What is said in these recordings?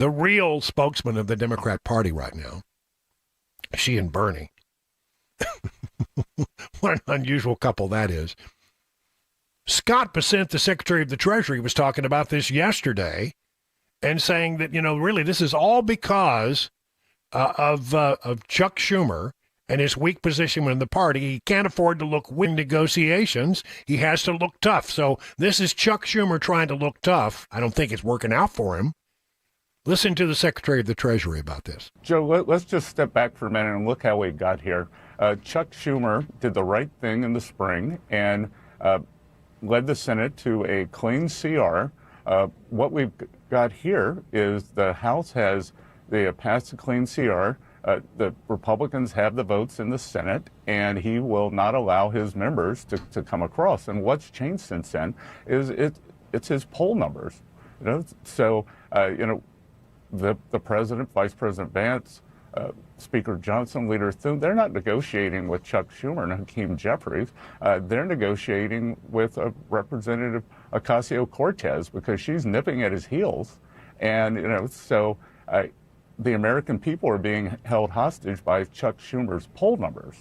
the real spokesman of the Democrat Party right now. She and Bernie. What an unusual couple that is. Scott Bessent, the Secretary of the Treasury, was talking about this yesterday and saying that, really this is all because of Chuck Schumer and his weak position in the party. He can't afford to look weak in negotiations. He has to look tough. So this is Chuck Schumer trying to look tough. I don't think it's working out for him. Listen to the Secretary of the Treasury about this. Joe, let's just step back for a minute and look how we got here. Chuck Schumer did the right thing in the spring and led the Senate to a clean CR. What we've got here is the House they passed a clean CR. The Republicans have the votes in the Senate, and he will not allow his members to come across. And what's changed since then is it's his poll numbers. So the president, Vice President Vance, Speaker Johnson, Leader Thune, they're not negotiating with Chuck Schumer and Hakeem Jeffries. They're negotiating with Representative Ocasio-Cortez because she's nipping at his heels. And, so the American people are being held hostage by Chuck Schumer's poll numbers.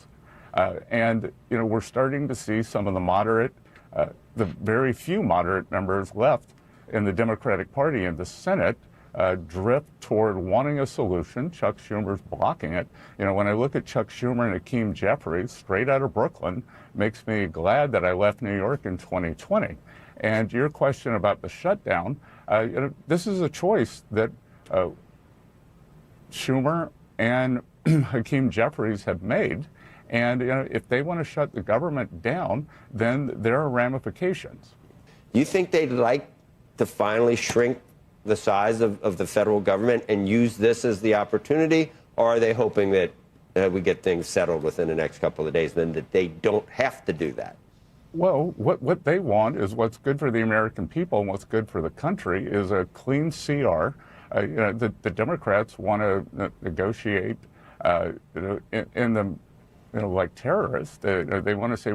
And, we're starting to see some of the very few moderate members left in the Democratic Party in the Senate drift toward wanting a solution. Chuck Schumer's blocking it. When I look at Chuck Schumer and Hakeem Jeffries, straight out of Brooklyn, makes me glad that I left New York in 2020. And your question about the shutdown, this is a choice that Schumer and Hakeem Jeffries have made. And if they want to shut the government down, then there are ramifications. You think they'd like to finally shrink the size of the federal government and use this as the opportunity, or are they hoping that we get things settled within the next couple of days, then that they don't have to do that? Well, what they want is what's good for the American people and what's good for the country is a clean CR. The Democrats want to negotiate in the like terrorists. They want to say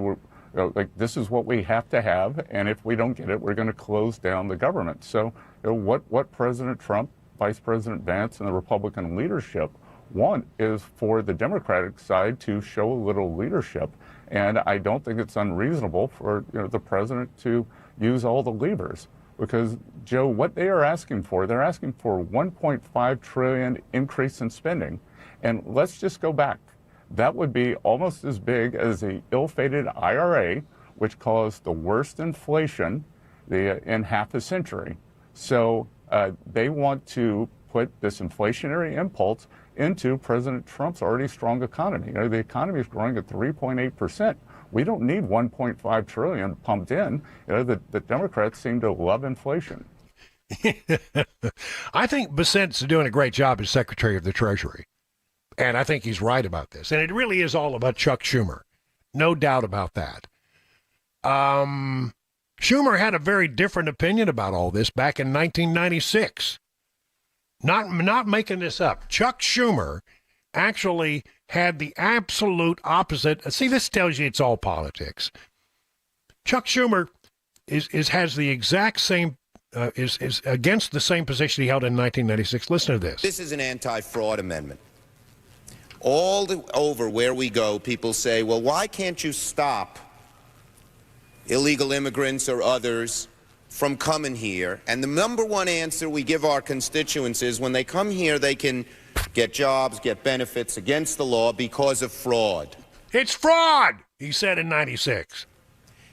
this is what we have to have, and if we don't get it, we're going to close down the government. So what President Trump, Vice President Vance, and the Republican leadership want is for the Democratic side to show a little leadership. And I don't think it's unreasonable for the president to use all the levers. Because, Joe, what they are asking for, they're asking for $1.5 trillion increase in spending. And let's just go back. That would be almost as big as the ill-fated IRA, which caused the worst inflation in half a century. So they want to put this inflationary impulse into President Trump's already strong economy. The economy is growing at 3.8%. We don't need 1.5 trillion pumped in. The Democrats seem to love inflation. I think Bessent's doing a great job as Secretary of the Treasury. And I think he's right about this. And it really is all about Chuck Schumer. No doubt about that. Schumer had a very different opinion about all this back in 1996. Not making this up. Chuck Schumer actually had the absolute opposite. See, this tells you it's all politics. Chuck Schumer has the exact same, is against the same position he held in 1996. Listen to this. This is an anti-fraud amendment. Over where we go, people say, well, why can't you stop illegal immigrants or others from coming here? And the number one answer we give our constituents is when they come here, they can get jobs, get benefits against the law because of fraud. It's fraud, he said in 96.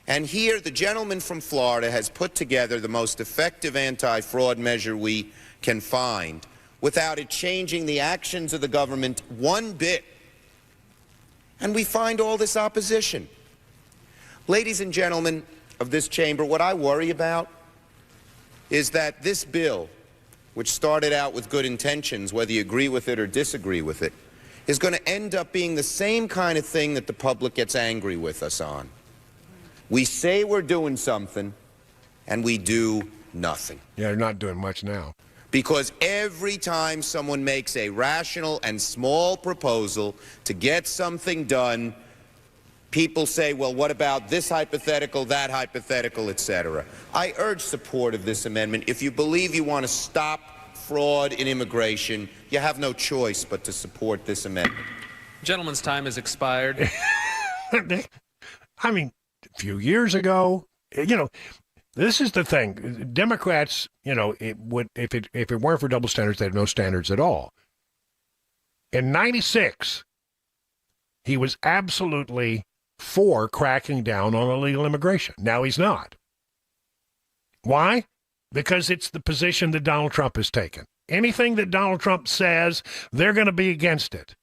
And here, the gentleman from Florida has put together the most effective anti-fraud measure we can find without it changing the actions of the government one bit. And we find all this opposition. Ladies and gentlemen of this chamber, what I worry about is that this bill, which started out with good intentions, whether you agree with it or disagree with it, is going to end up being the same kind of thing that the public gets angry with us on. We say we're doing something, and we do nothing. Yeah, they're not doing much now. Because every time someone makes a rational and small proposal to get something done, people say, well, what about this hypothetical, that hypothetical, etc. I urge support of this amendment if you believe you want to stop fraud in immigration, you have no choice but to support this amendment. Gentleman's time has expired. I mean, a few years ago, this is the thing. Democrats, it would if it weren't for double standards, they have no standards at all. In '96, he was absolutely for cracking down on illegal immigration. Now he's not. Why? Because it's the position that Donald Trump has taken. Anything that Donald Trump says, they're going to be against it,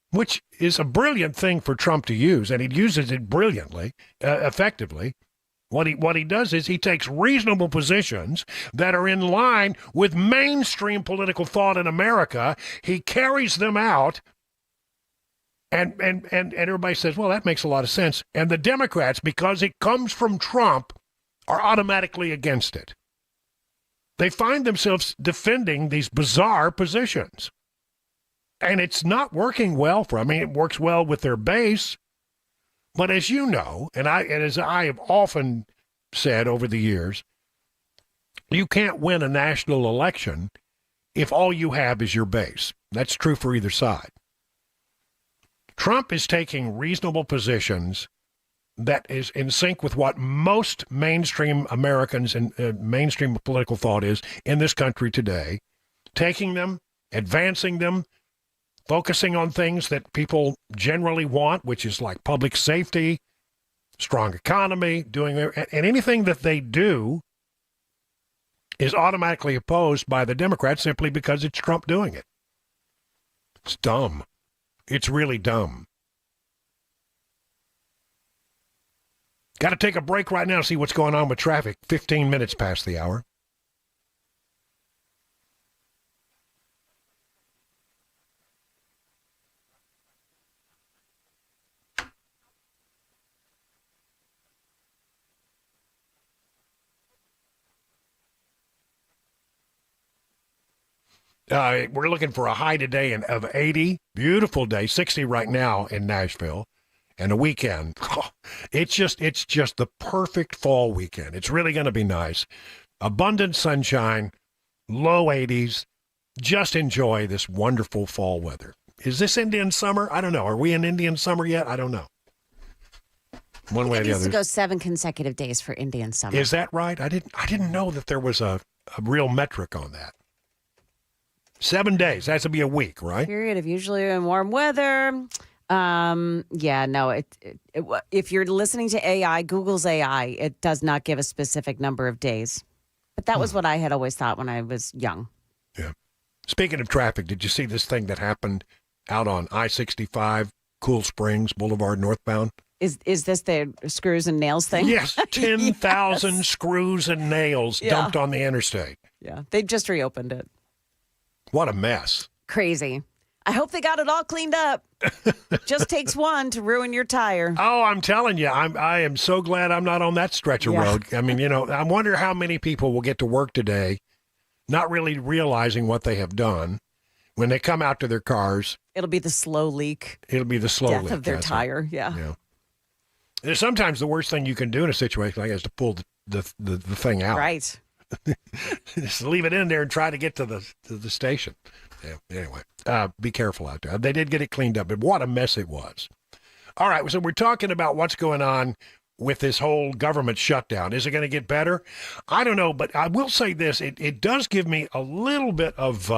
which is a brilliant thing for Trump to use, and he uses it brilliantly, effectively. What he does is he takes reasonable positions that are in line with mainstream political thought in America. He carries them out, and everybody says, well, that makes a lot of sense. And the Democrats, because it comes from Trump, are automatically against it. They find themselves defending these bizarre positions. And it's not working well for them. I mean, it works well with their base. But as you know, and as I have often said over the years, you can't win a national election if all you have is your base. That's true for either side. Trump is taking reasonable positions that is in sync with what most mainstream Americans and mainstream political thought is in this country today, taking them, advancing them, focusing on things that people generally want, which is like public safety, strong economy, and anything that they do is automatically opposed by the Democrats simply because it's Trump doing it. It's dumb. It's really dumb. Got to take a break right now to see what's going on with traffic. 15 minutes past the hour. We're looking for a high today of 80. Beautiful day. 60 right now in Nashville. And a weekend. It's just the perfect fall weekend. It's really going to be nice. Abundant sunshine, low 80s. Just enjoy this wonderful fall weather. Is this Indian summer? I don't know. Are we in Indian summer yet? I don't know. One way or the other. It needs to go 7 consecutive days for Indian summer. Is that right? I didn't know that there was a real metric on that. 7 days. That should be a week, right? Period of usually in warm weather. If you're listening to AI, Google's AI, it does not give a specific number of days. But that was what I had always thought when I was young. Yeah. Speaking of traffic, did you see this thing that happened out on I-65, Cool Springs Boulevard northbound? Is this the screws and nails thing? Yes, 10,000 screws and nails dumped on the interstate. Yeah, they just reopened it. What a mess. Crazy. I hope they got it all cleaned up. Just takes one to ruin your tire. Oh, I'm telling you, I am so glad I'm not on that stretch of road. I mean, I wonder how many people will get to work today not really realizing what they have done. When they come out to their cars, it'll be the slow leak. It'll be the slow death leak of their tire. Yeah. Sometimes the worst thing you can do in a situation like that is to pull the thing out. Right. Just leave it in there and try to get to the station. Yeah. Anyway, be careful out there. They did get it cleaned up, but what a mess it was. All right, so we're talking about what's going on with this whole government shutdown. Is it going to get better? I don't know, but I will say this: it does give me a little bit of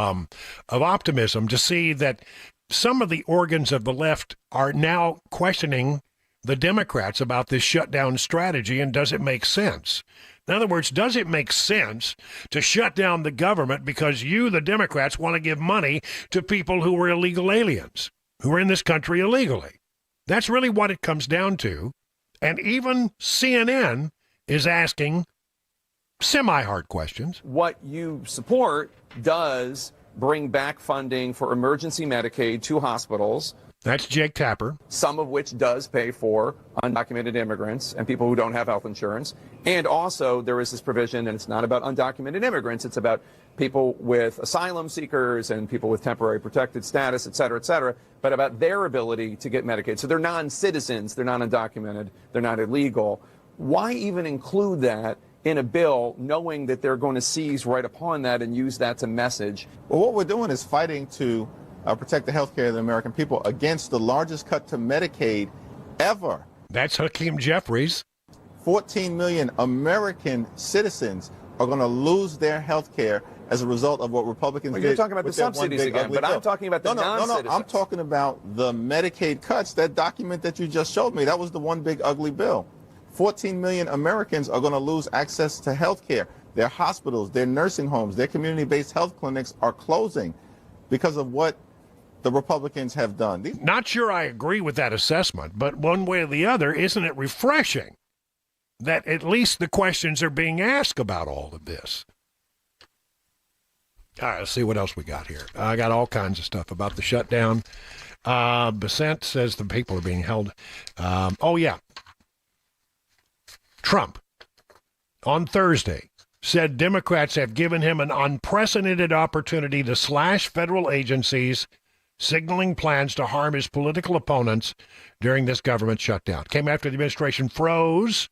optimism to see that some of the organs of the left are now questioning the Democrats about this shutdown strategy, and does it make sense? In other words, does it make sense to shut down the government because you, the Democrats, want to give money to people who are illegal aliens, who are in this country illegally? That's really what it comes down to. And even CNN is asking semi-hard questions. What you support does bring back funding for emergency Medicaid to hospitals. That's Jake Tapper. Some of which does pay for undocumented immigrants and people who don't have health insurance. And also there is this provision, and it's not about undocumented immigrants, it's about people with asylum seekers and people with temporary protected status, et cetera, but about their ability to get Medicaid. So they're non-citizens, they're not undocumented, they're not illegal. Why even include that in a bill, knowing that they're going to seize right upon that and use that to message. Well, what we're doing is fighting to protect the health care of the American people against the largest cut to Medicaid ever. That's Hakeem Jeffries. 14 million American citizens are going to lose their health care as a result of what Republicans did. You're talking about the subsidies again, but I'm talking about the non-citizens. No, I'm talking about the Medicaid cuts. That document that you just showed me, that was the one big ugly bill. 14 million Americans are going to lose access to health care. Their hospitals, their nursing homes, their community-based health clinics are closing because of what the Republicans have done. Not sure I agree with that assessment, but one way or the other, isn't it refreshing that at least the questions are being asked about all of this? All right, let's see what else we got here. I got all kinds of stuff about the shutdown. Besant says the people are being held. Trump, on Thursday, said Democrats have given him an unprecedented opportunity to slash federal agencies, signaling plans to harm his political opponents during this government shutdown. Came after the administration froze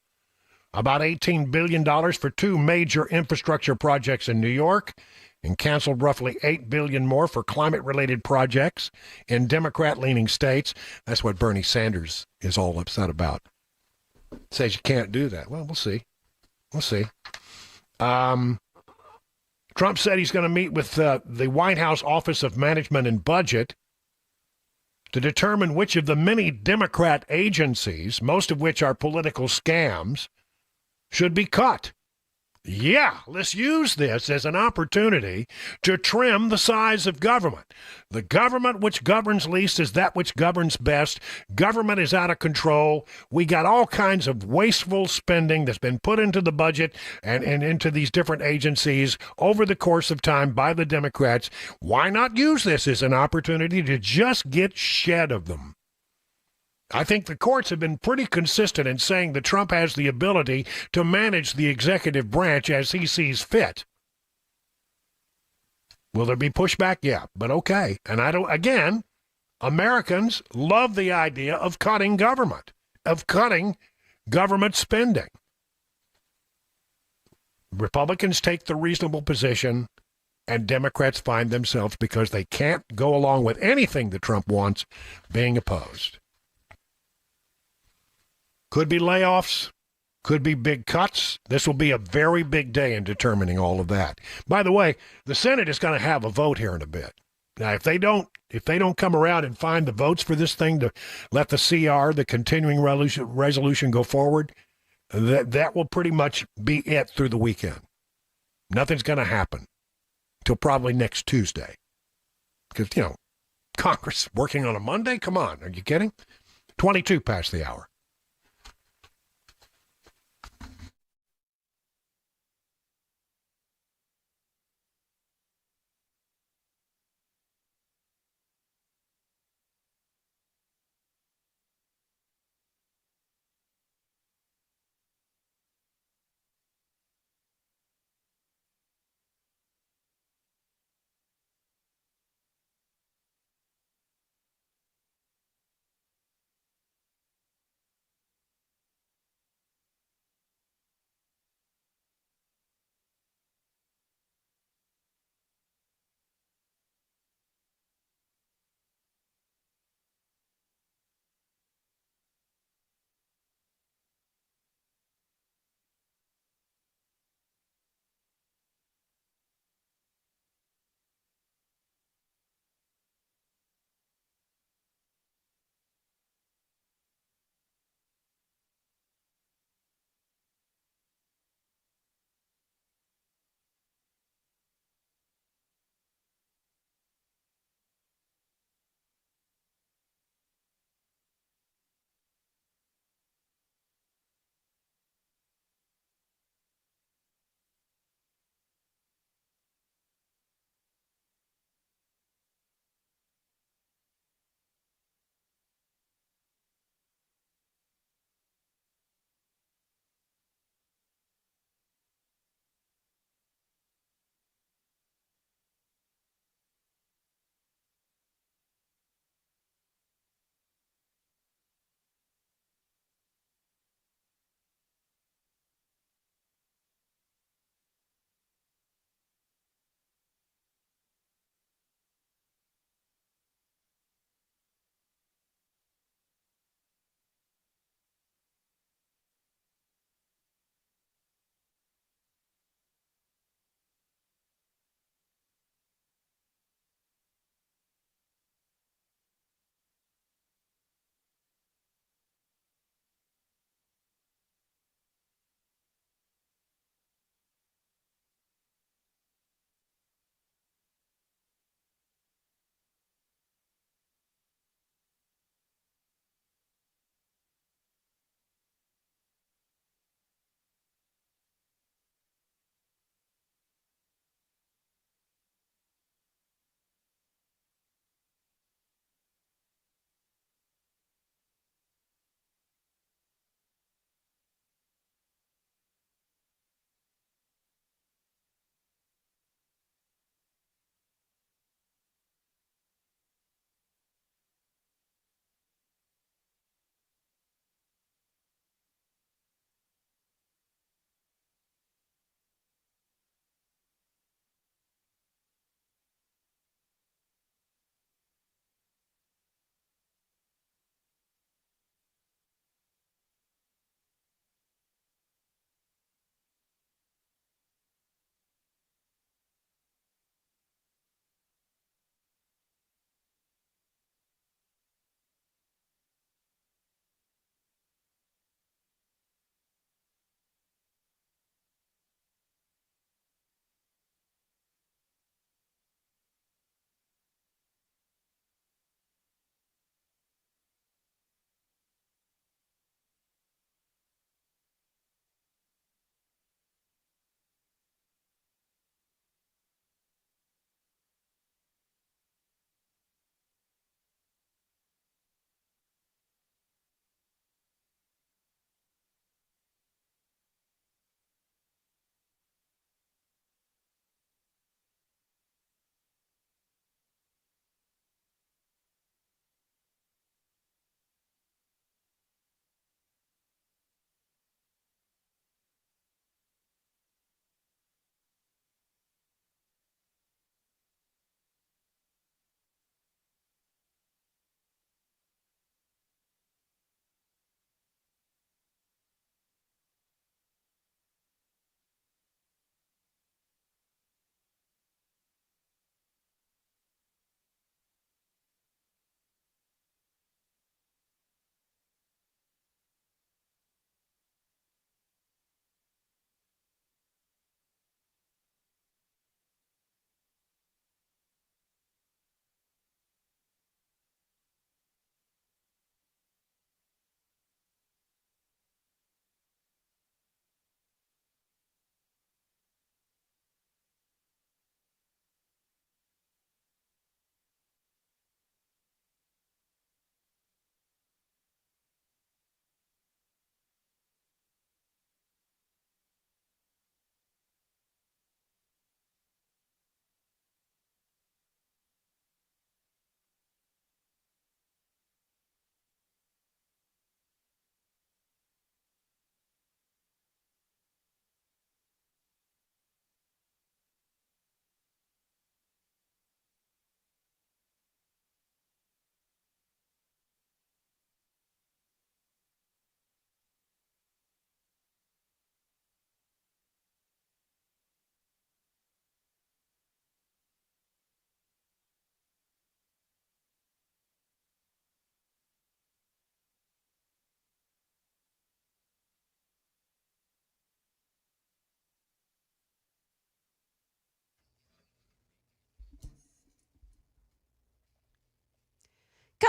about $18 billion for two major infrastructure projects in New York and canceled roughly $8 billion more for climate-related projects in Democrat-leaning states. That's what Bernie Sanders is all upset about. Says you can't do that. Well, we'll see. We'll see. Trump said he's going to meet with the White House Office of Management and Budget to determine which of the many Democrat agencies, most of which are political scams, should be cut. Yeah, let's use this as an opportunity to trim the size of government. The government which governs least is that which governs best. Government is out of control. We got all kinds of wasteful spending that's been put into the budget and into these different agencies over the course of time by the Democrats. Why not use this as an opportunity to just get shed of them? I think the courts have been pretty consistent in saying that Trump has the ability to manage the executive branch as he sees fit. Will there be pushback? Yeah, but okay. And again, Americans love the idea of cutting government, spending. Republicans take the reasonable position, and Democrats find themselves, because they can't go along with anything that Trump wants, being opposed. Could be layoffs, could be big cuts. This will be a very big day in determining all of that. By the way, the Senate is going to have a vote here in a bit. Now, if they don't come around and find the votes for this thing to let the CR, the continuing resolution, go forward, that will pretty much be it through the weekend. Nothing's going to happen till probably next Tuesday. Because, Congress working on a Monday? Come on, are you kidding? 22 past the hour.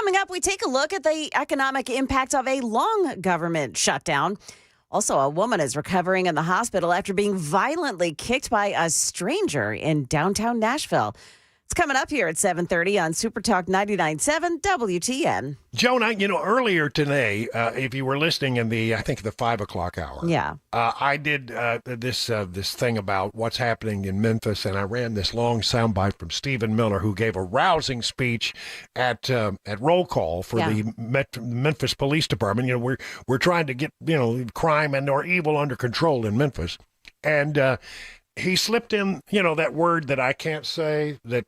Coming up, we take a look at the economic impact of a long government shutdown. Also, a woman is recovering in the hospital after being violently kicked by a stranger in downtown Nashville. It's coming up here at 7:30 on Super Talk 99.7 WTN. Joan, earlier today, if you were listening in I think the 5 o'clock hour, I did this thing about what's happening in Memphis, and I ran this long soundbite from Stephen Miller, who gave a rousing speech at roll call for the Memphis Police Department. We're trying to get crime and or evil under control in Memphis, and he slipped in, that word that I can't say that,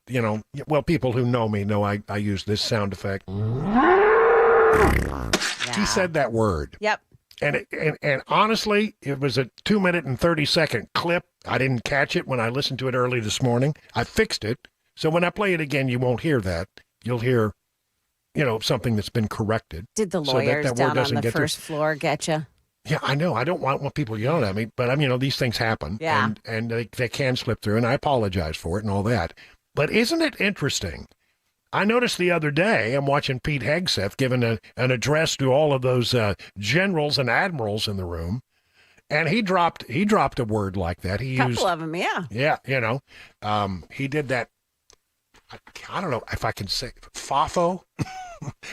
people who know me know I use this sound effect. Yeah. He said that word. Yep. And honestly, it was a 2-minute and 30-second clip. I didn't catch it when I listened to it early this morning. I fixed it. So when I play it again, you won't hear that. You'll hear, something that's been corrected. Did the lawyers that down on the first floor get you? Yeah, I know. I don't want people yelling at me, but these things happen. Yeah. And they can slip through, and I apologize for it and all that. But isn't it interesting? I noticed the other day, I'm watching Pete Hegseth giving an address to all of those generals and admirals in the room, and he dropped a word like that. He couple used of them, yeah. Yeah, he did that. I don't know if I can say FAFO.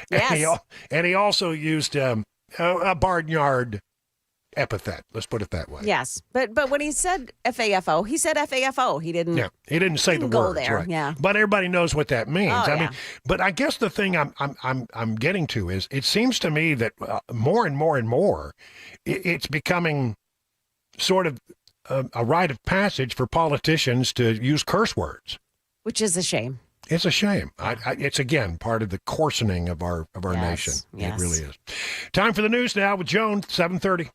Yes. and he also used a barnyard epithet. Let's put it that way. Yes, but when he said FAFO, he said FAFO. He didn't. Yeah, he didn't say the go words. there. Right. Yeah, but everybody knows what that means. Oh, I mean, but I guess the thing I'm getting to is it seems to me that more and more and more, it's becoming sort of a rite of passage for politicians to use curse words, which is a shame. It's a shame. It's, again, part of the coarsening of our nation. Yes. It really is. Time for the news now with Joan, 7:30.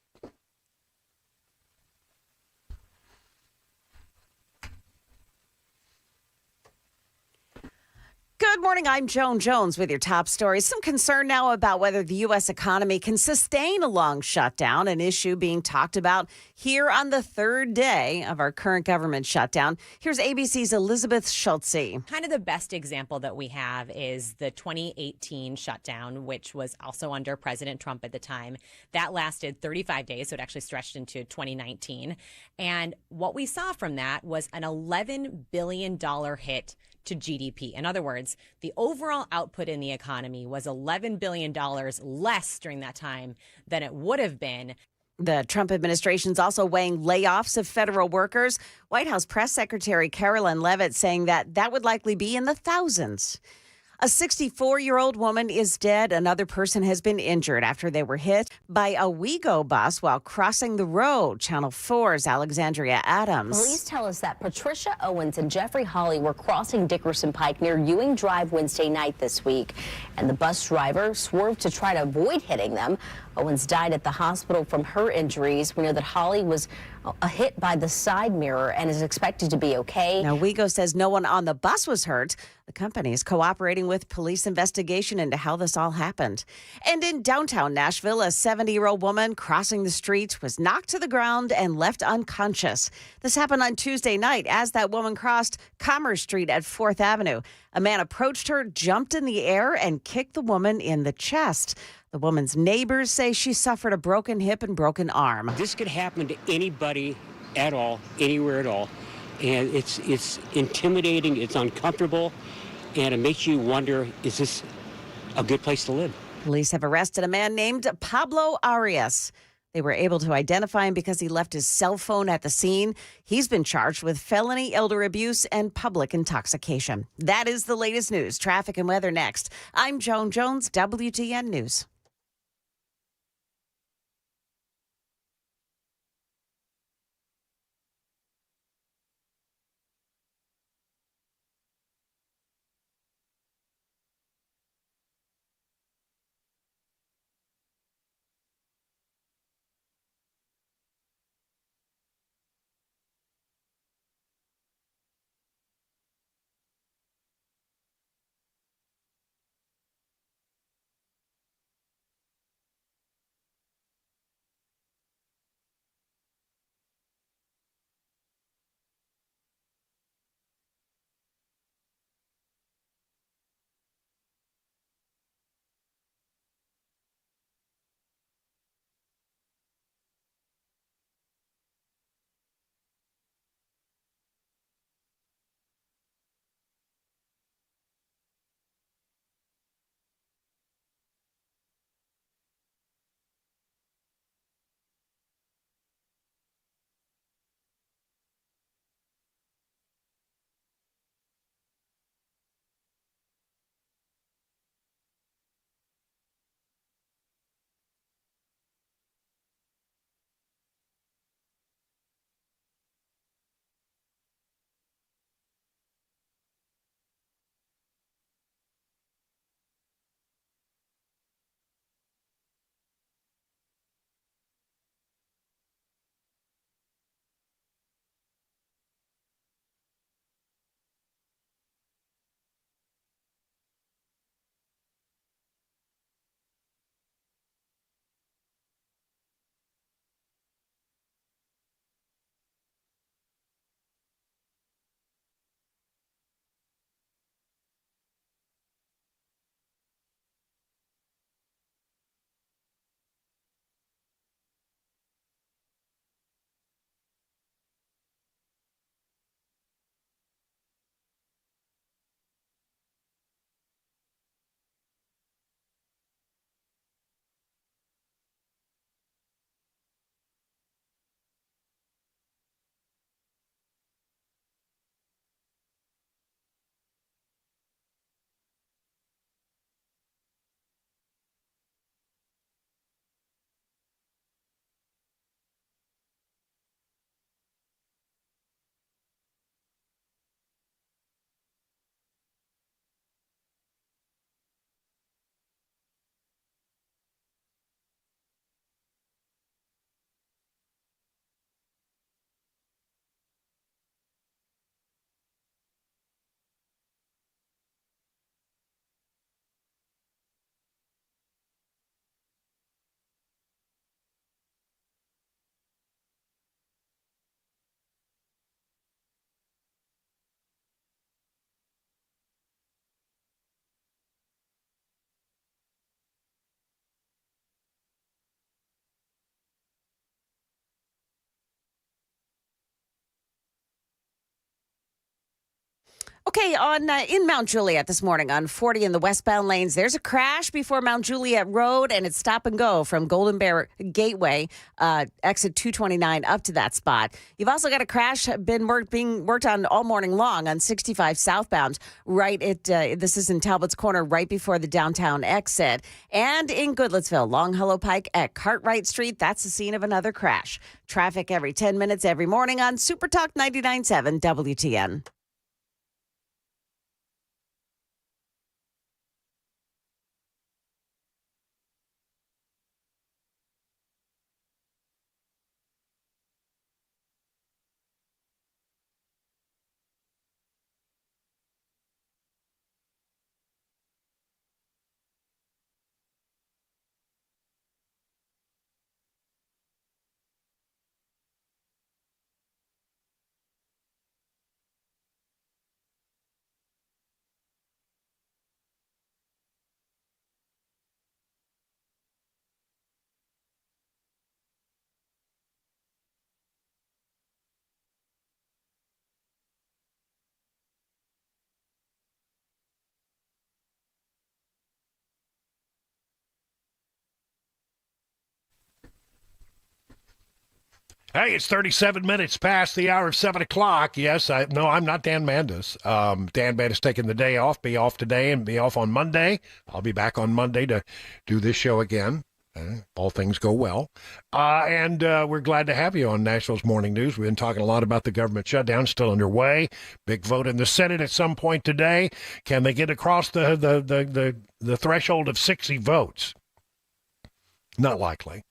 Good morning. I'm Joan Jones with your top stories. Some concern now about whether the U.S. economy can sustain a long shutdown, an issue being talked about here on the third day of our current government shutdown. Here's ABC's Elizabeth Schultze. Kind of the best example that we have is the 2018 shutdown, which was also under President Trump at the time. That lasted 35 days, so it actually stretched into 2019. And what we saw from that was an $11 billion hit to GDP. In other words, the overall output in the economy was $11 billion less during that time than it would have been. The Trump administration's also weighing layoffs of federal workers. White House Press Secretary Carolyn Leavitt saying that would likely be in the thousands. A 64-year-old woman is dead. Another person has been injured after they were hit by a WeGo bus while crossing the road. Channel 4's Alexandria Adams. Police tell us that Patricia Owens and Jeffrey Hawley were crossing Dickerson Pike near Ewing Drive Wednesday night this week, and the bus driver swerved to try to avoid hitting them. Owens died at the hospital from her injuries. We know that Hawley was hit by the side mirror and is expected to be okay. Now, WeGo says no one on the bus was hurt. The company is cooperating with police investigation into how this all happened. And in downtown Nashville, a 70-year-old woman crossing the street was knocked to the ground and left unconscious. This happened on Tuesday night as that woman crossed Commerce Street at 4th Avenue. A man approached her, jumped in the air, and kicked the woman in the chest. The woman's neighbors say she suffered a broken hip and broken arm. This could happen to anybody at all, anywhere at all. And it's intimidating, it's uncomfortable, and it makes you wonder, is this a good place to live? Police have arrested a man named Pablo Arias. They were able to identify him because he left his cell phone at the scene. He's been charged with felony elder abuse and public intoxication. That is the latest news. Traffic and weather next. I'm Joan Jones, WTN News. Okay, in Mount Juliet this morning on 40 in the westbound lanes, there's a crash before Mount Juliet Road, and it's stop and go from Golden Bear Gateway, exit 229 up to that spot. You've also got a crash being worked on all morning long on 65 southbound, right at, this is in Talbot's Corner, right before the downtown exit. And in Goodlettsville, Long Hollow Pike at Cartwright Street, that's the scene of another crash. Traffic every 10 minutes every morning on Super Talk 99.7 WTN. Hey, it's 37 minutes past the hour of 7 o'clock. Yes, I'm not Dan Mandis. Dan Mandis taking the day off, be off today and be off on Monday. I'll be back on Monday to do this show again. All things go well. And we're glad to have you on Nashville's Morning News. We've been talking a lot about the government shutdown still underway. Big vote in the Senate at some point today. Can they get across the threshold of 60 votes? Not likely.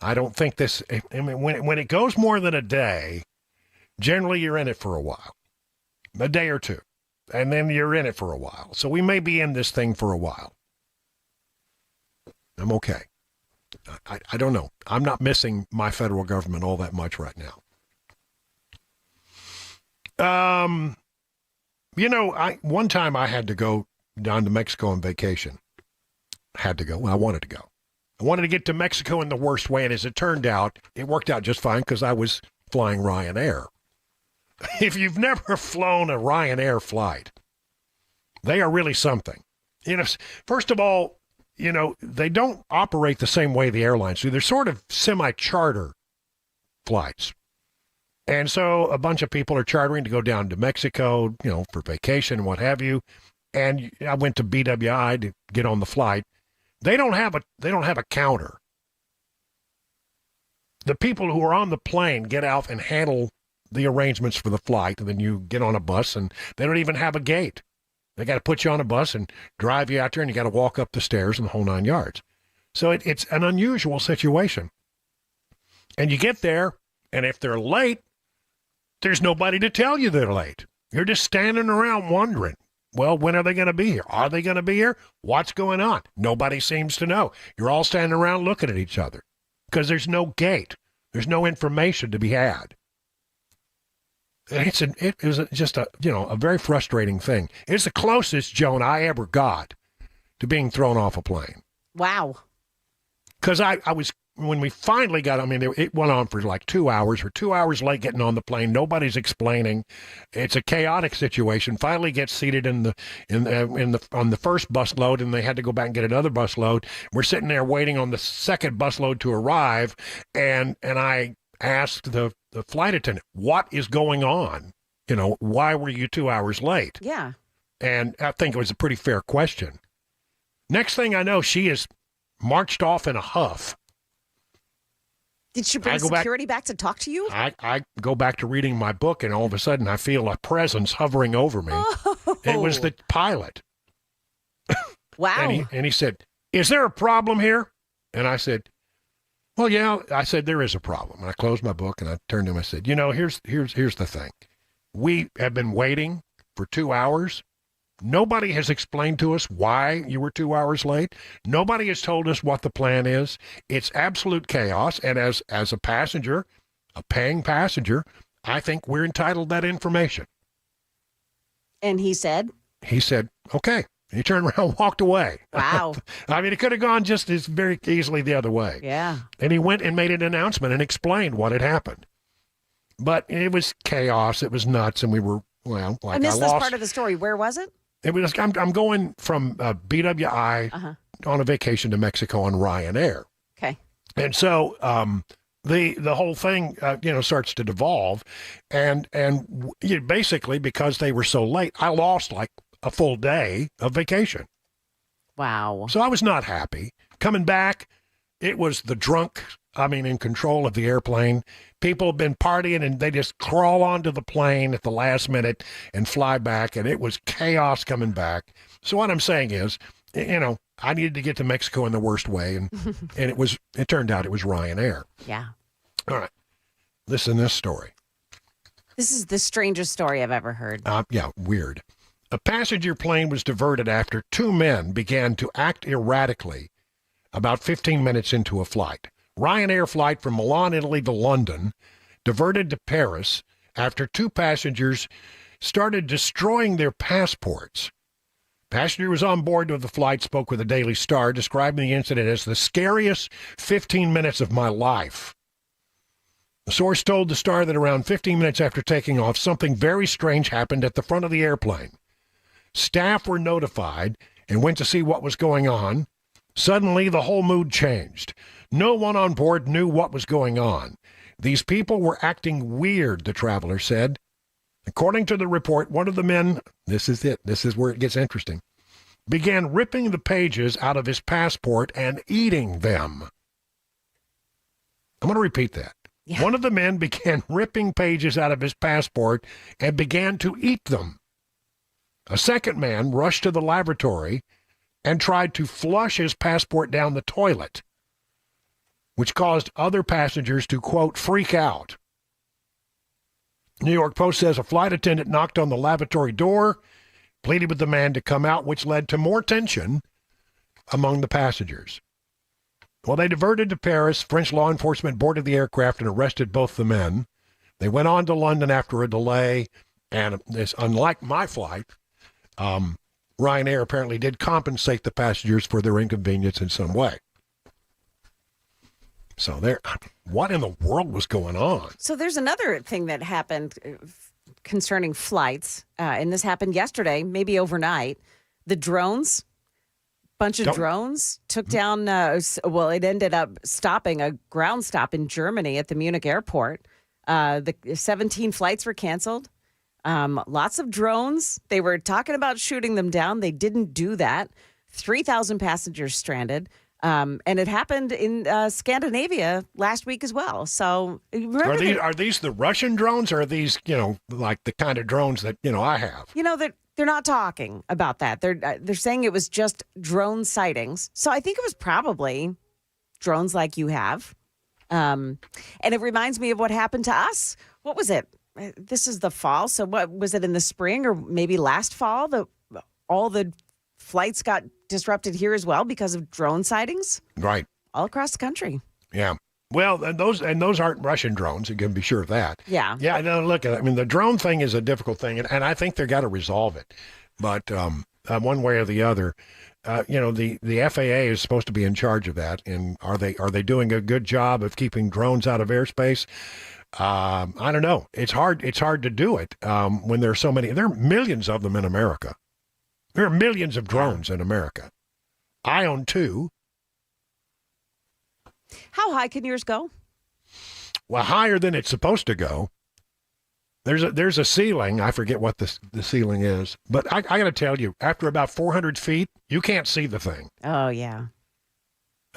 I don't think this, I mean, when it goes more than a day, generally you're in it for a while, a day or two, and then you're in it for a while. So we may be in this thing for a while. I'm okay. I don't know. I'm not missing my federal government all that much right now. One time I had to go down to Mexico on vacation. Had to go. Well, I wanted to go. I wanted to get to Mexico in the worst way, and as it turned out, it worked out just fine because I was flying Ryanair. If you've never flown a Ryanair flight, they are really something. First of all, they don't operate the same way the airlines do. They're sort of semi-charter flights. And so a bunch of people are chartering to go down to Mexico, for vacation and what have you. And I went to BWI to get on the flight. They don't have a counter. The people who are on the plane get out and handle the arrangements for the flight, and then you get on a bus, and they don't even have a gate. They got to put you on a bus and drive you out there, and you got to walk up the stairs and the whole 9 yards. So it's an unusual situation. And you get there, and if they're late, there's nobody to tell you they're late. You're just standing around wondering. Well, when are they going to be here? Are they going to be here? What's going on? Nobody seems to know. You're all standing around looking at each other because there's no gate. There's no information to be had. And it was just a very frustrating thing. It's the closest, Joan, I ever got to being thrown off a plane. Wow. Because I was, when we finally got, it went on for like 2 hours. We're 2 hours late getting on the plane. Nobody's explaining. It's a chaotic situation. Finally get seated on the first bus load, and they had to go back and get another bus load. We're sitting there waiting on the second bus load to arrive, and I asked the flight attendant, what is going on? Why were you 2 hours late? Yeah. And I think it was a pretty fair question. Next thing I know, she is marched off in a huff. Did she bring security back to talk to you? I go back to reading my book, and all of a sudden I feel a presence hovering over me. Oh. It was the pilot. Wow. And he said, is there a problem here? And I said, well, yeah. I said, there is a problem. And I closed my book, and I turned to him and I said, here's the thing. We have been waiting for 2 hours. Nobody has explained to us why you were 2 hours late. Nobody has told us what the plan is. It's absolute chaos. And as a passenger, a paying passenger, I think we're entitled to that information. And he said? He said, okay. He turned around and walked away. Wow. It could have gone just as very easily the other way. Yeah. And he went and made an announcement and explained what had happened. But it was chaos. It was nuts. And we were well, like I missed this part of the story. Where was it? It was. I'm going from BWI on a vacation to Mexico on Ryanair. Okay. And so the whole thing, starts to devolve, and basically because they were so late, I lost like a full day of vacation. Wow. So I was not happy. Coming back, it was the drunk, in control of the airplane. People have been partying, and they just crawl onto the plane at the last minute and fly back, and it was chaos coming back. So what I'm saying is, I needed to get to Mexico in the worst way, and it turned out it was Ryanair. Yeah. All right. Listen to this story. This is the strangest story I've ever heard. Yeah, weird. A passenger plane was diverted after two men began to act erratically about 15 minutes into a flight. Ryanair flight from Milan, Italy to London diverted to Paris after two passengers started destroying their passports. Passenger was on board with the flight, spoke with the Daily Star, describing the incident as the scariest 15 minutes of my life. The source told the Star that around 15 minutes after taking off, something very strange happened at the front of the airplane. Staff were notified and went to see what was going on. Suddenly, the whole mood changed. No one on board knew what was going on. These people were acting weird, the traveler said. According to the report, one of the men, this is where it gets interesting, began ripping the pages out of his passport and eating them. I'm going to repeat that. Yeah. One of the men began ripping pages out of his passport and began to eat them. A second man rushed to the lavatory and tried to flush his passport down the toilet, which caused other passengers to, quote, freak out. New York Post says a flight attendant knocked on the lavatory door, pleaded with the man to come out, which led to more tension among the passengers. Well, they diverted to Paris. French law enforcement boarded the aircraft and arrested both the men. They went on to London after a delay, and this, unlike my flight, Ryanair apparently did compensate the passengers for their inconvenience in some way. So what in the world was going on? So there's another thing that happened concerning flights, and this happened yesterday, maybe overnight. The drones, bunch of drones took down, it ended up stopping a ground stop in Germany at the Munich airport. The 17 flights were canceled. Lots of drones. They were talking about shooting them down. They didn't do that. 3,000 passengers stranded. And it happened in Scandinavia last week as well. So are these the Russian drones, or are these, like the kind of drones that, I have? They're not talking about that. They're saying it was just drone sightings. So I think it was probably drones like you have. And it reminds me of what happened to us. What was it? This is the fall. So what was it, in the spring or maybe last fall? All the flights got disrupted here as well because of drone sightings. Right. All across the country. Yeah. Well, and those aren't Russian drones. You can be sure of that. Yeah. Yeah. No, look, the drone thing is a difficult thing, and I think they've got to resolve it. But one way or the other, the FAA is supposed to be in charge of that. And are they doing a good job of keeping drones out of airspace? I don't know. It's hard to do it when there are so many. There are millions of them in America. There are millions of drones in America. I own 2. How high can yours go? Well, higher than it's supposed to go. There's a ceiling. I forget what the ceiling is. But I got to tell you, after about 400 feet, you can't see the thing. Oh, yeah.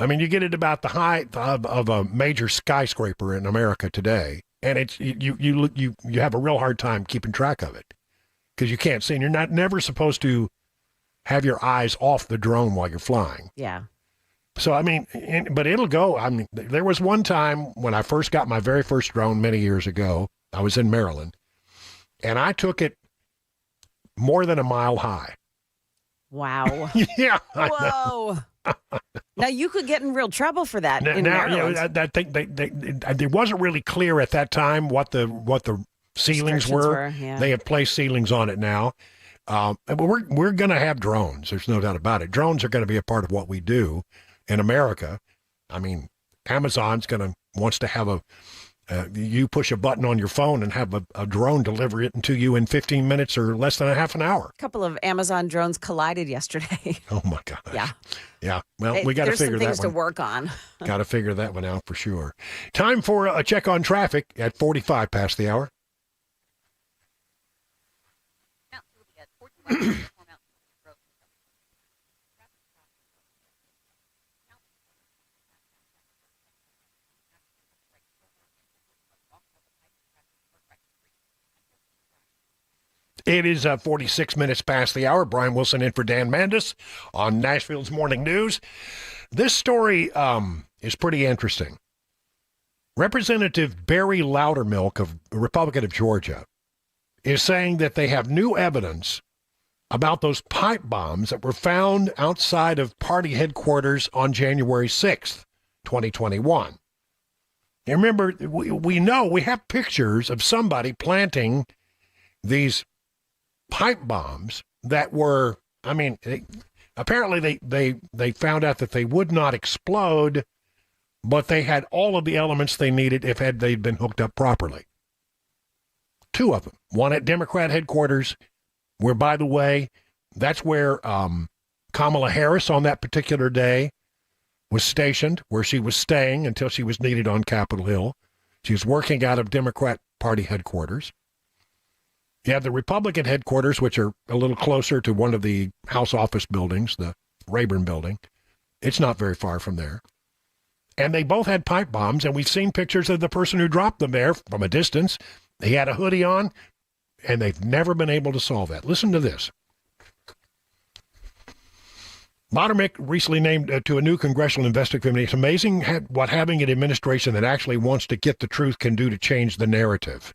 You get it about the height of a major skyscraper in America today, and it's you have a real hard time keeping track of it because you can't see, and you're never supposed to have your eyes off the drone while you're flying. Yeah. So, but it'll go. There was one time when I first got my very first drone many years ago. I was in Maryland, and I took it more than a mile high. Wow. Yeah. Whoa. Now, you could get in real trouble for that in Maryland. I think it wasn't really clear at that time what the ceilings were. Yeah. They have placed ceilings on it now. But we're going to have drones. There's no doubt about it. Drones are going to be a part of what we do in America. Amazon's wants to have You push a button on your phone and have a drone deliver it to you in 15 minutes or less than a half an hour. A couple of Amazon drones collided yesterday. Oh, my gosh. Yeah. Yeah. Well, we got to figure that one. There's some things to work on. Got to figure that one out for sure. Time for a check on traffic at 45 past the hour. It is 46 minutes past the hour. Brian Wilson in for Dan Mandis on Nashville's Morning News. This story is pretty interesting. Representative Barry Loudermilk of the Republican of Georgia is saying that they have new evidence about those pipe bombs that were found outside of party headquarters on January 6th, 2021. You remember, we know we have pictures of somebody planting these pipe bombs that were, apparently they found out that they would not explode, but they had all of the elements they needed if they'd been hooked up properly. Two of them. One at Democrat headquarters, where, by the way, that's where Kamala Harris on that particular day was stationed, where she was staying until she was needed on Capitol Hill. She was working out of Democrat Party headquarters. You have the Republican headquarters, which are a little closer to one of the House office buildings, the Rayburn building. It's not very far from there. And they both had pipe bombs, and we've seen pictures of the person who dropped them there from a distance. He had a hoodie on, and they've never been able to solve that. Listen to this. Loudermilk recently named to a new congressional investigative committee. It's amazing what having an administration that actually wants to get the truth can do to change the narrative.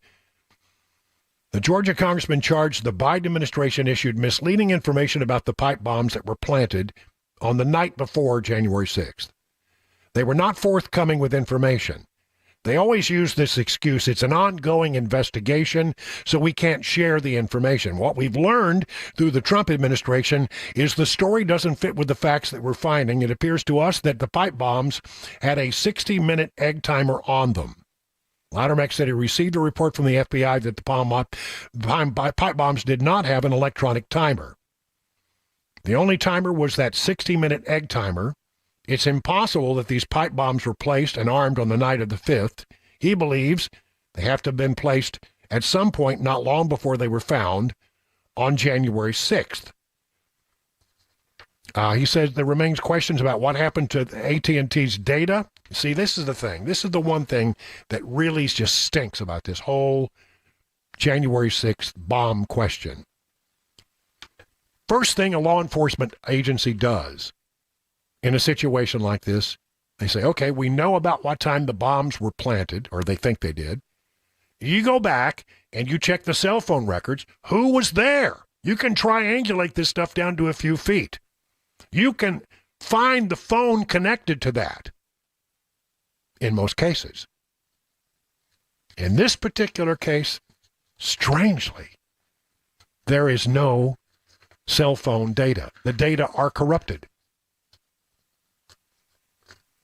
The Georgia congressman charged the Biden administration issued misleading information about the pipe bombs that were planted on the night before January 6th. They were not forthcoming with information. They always use this excuse. It's an ongoing investigation, so we can't share the information. What we've learned through the Trump administration is the story doesn't fit with the facts that we're finding. It appears to us that the pipe bombs had a 60-minute egg timer on them. Loudermilk said he received a report from the FBI that the pipe bombs did not have an electronic timer. The only timer was that 60-minute egg timer. It's impossible that these pipe bombs were placed and armed on the night of the 5th. He believes they have to have been placed at some point not long before they were found on January 6th. He says there remains questions about what happened to AT&T's data. See, this is the thing. This is the one thing that really just stinks about this whole January 6th bomb question. First thing a law enforcement agency does in a situation like this, they say, okay, we know about what time the bombs were planted, or they think they did. You go back and you check the cell phone records. Who was there? You can triangulate this stuff down to a few feet. You can find the phone connected to that in most cases. In this particular case, strangely, there is no cell phone data. The data are corrupted.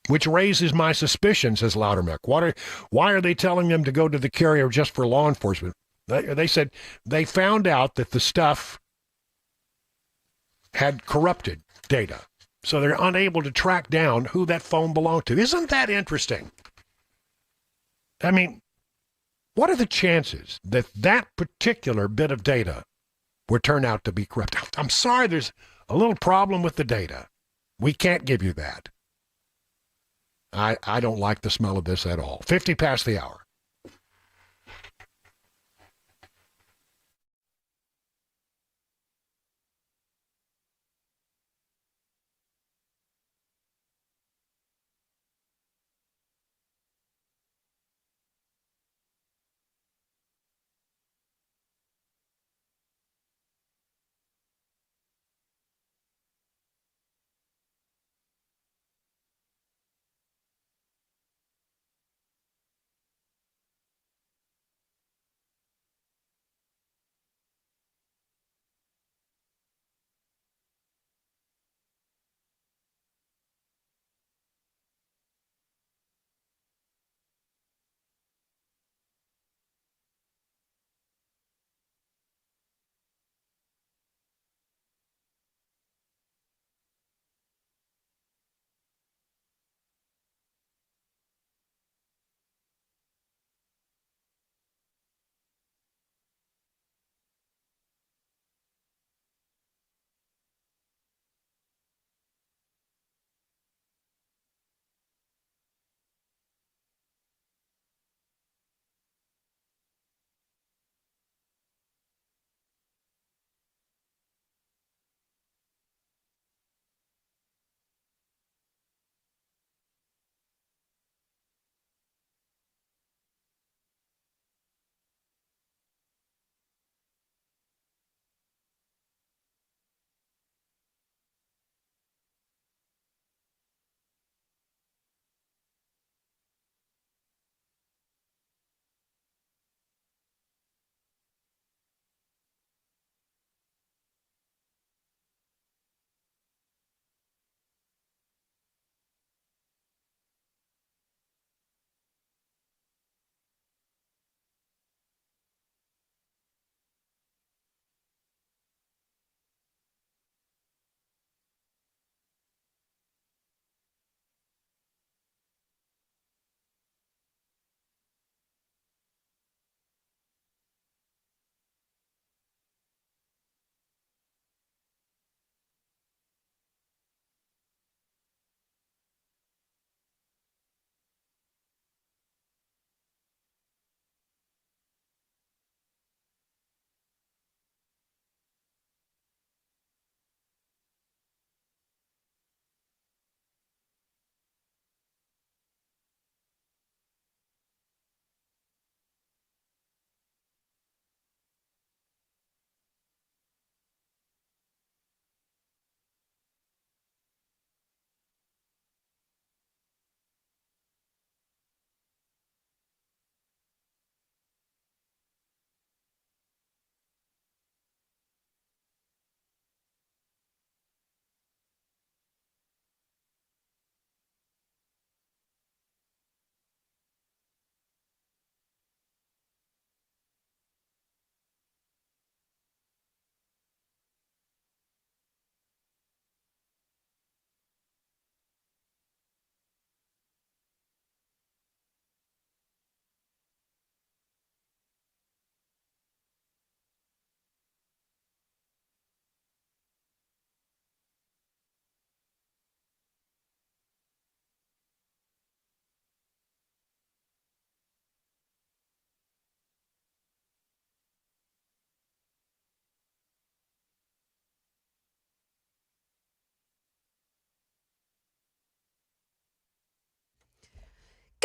Which raises my suspicion, says Loudermilk. Why are they telling them to go to the carrier just for law enforcement? They said they found out that the stuff had corrupted data, so they're unable to track down who that phone belonged to. Isn't that interesting? I mean, what are the chances that that particular bit of data would turn out to be corrupt? I'm sorry, there's a little problem with the data. We can't give you that. I don't like the smell of this at all. 50 past the hour.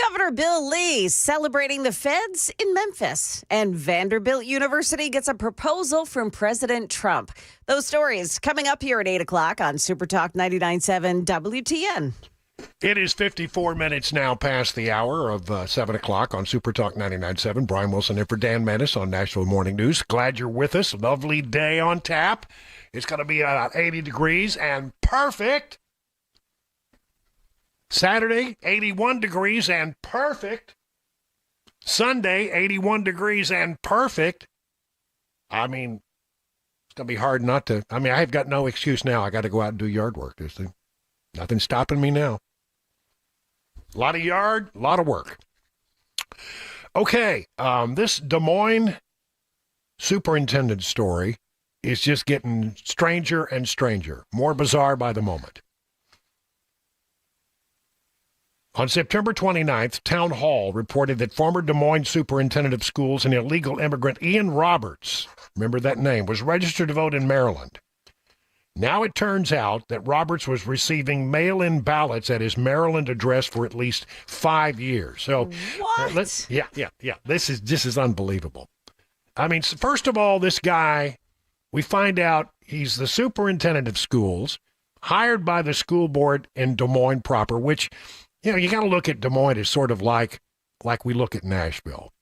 Governor Bill Lee celebrating the feds in Memphis. And Vanderbilt University gets a proposal from President Trump. Those stories coming up here at 8 o'clock on Super Talk 99.7 WTN. It is 54 minutes now past the hour of 7 o'clock on Super Talk 99.7. Brian Wilson in for Dan Mandis on Nashville Morning News. Glad you're with us. Lovely day on tap. It's going to be 80 degrees and perfect. Saturday, 81 degrees and perfect. Sunday, 81 degrees and perfect. I mean, it's going to be hard not to. I mean, I've got no excuse now. I got to go out and do yard work. There's nothing stopping me now. A lot of yard, a lot of work. Okay, this Des Moines superintendent story is just getting stranger and stranger, more bizarre by the moment. On September 29th, Town Hall reported that former Des Moines superintendent of schools and illegal immigrant Ian Roberts, remember that name, was registered to vote in Maryland. Now it turns out that Roberts was receiving mail-in ballots at his Maryland address for at least 5 years. So, what? This is unbelievable. I mean, first of all, this guy, we find out he's the superintendent of schools, hired by the school board in Des Moines proper, which, you know, you got to look at Des Moines as sort of like we look at Nashville.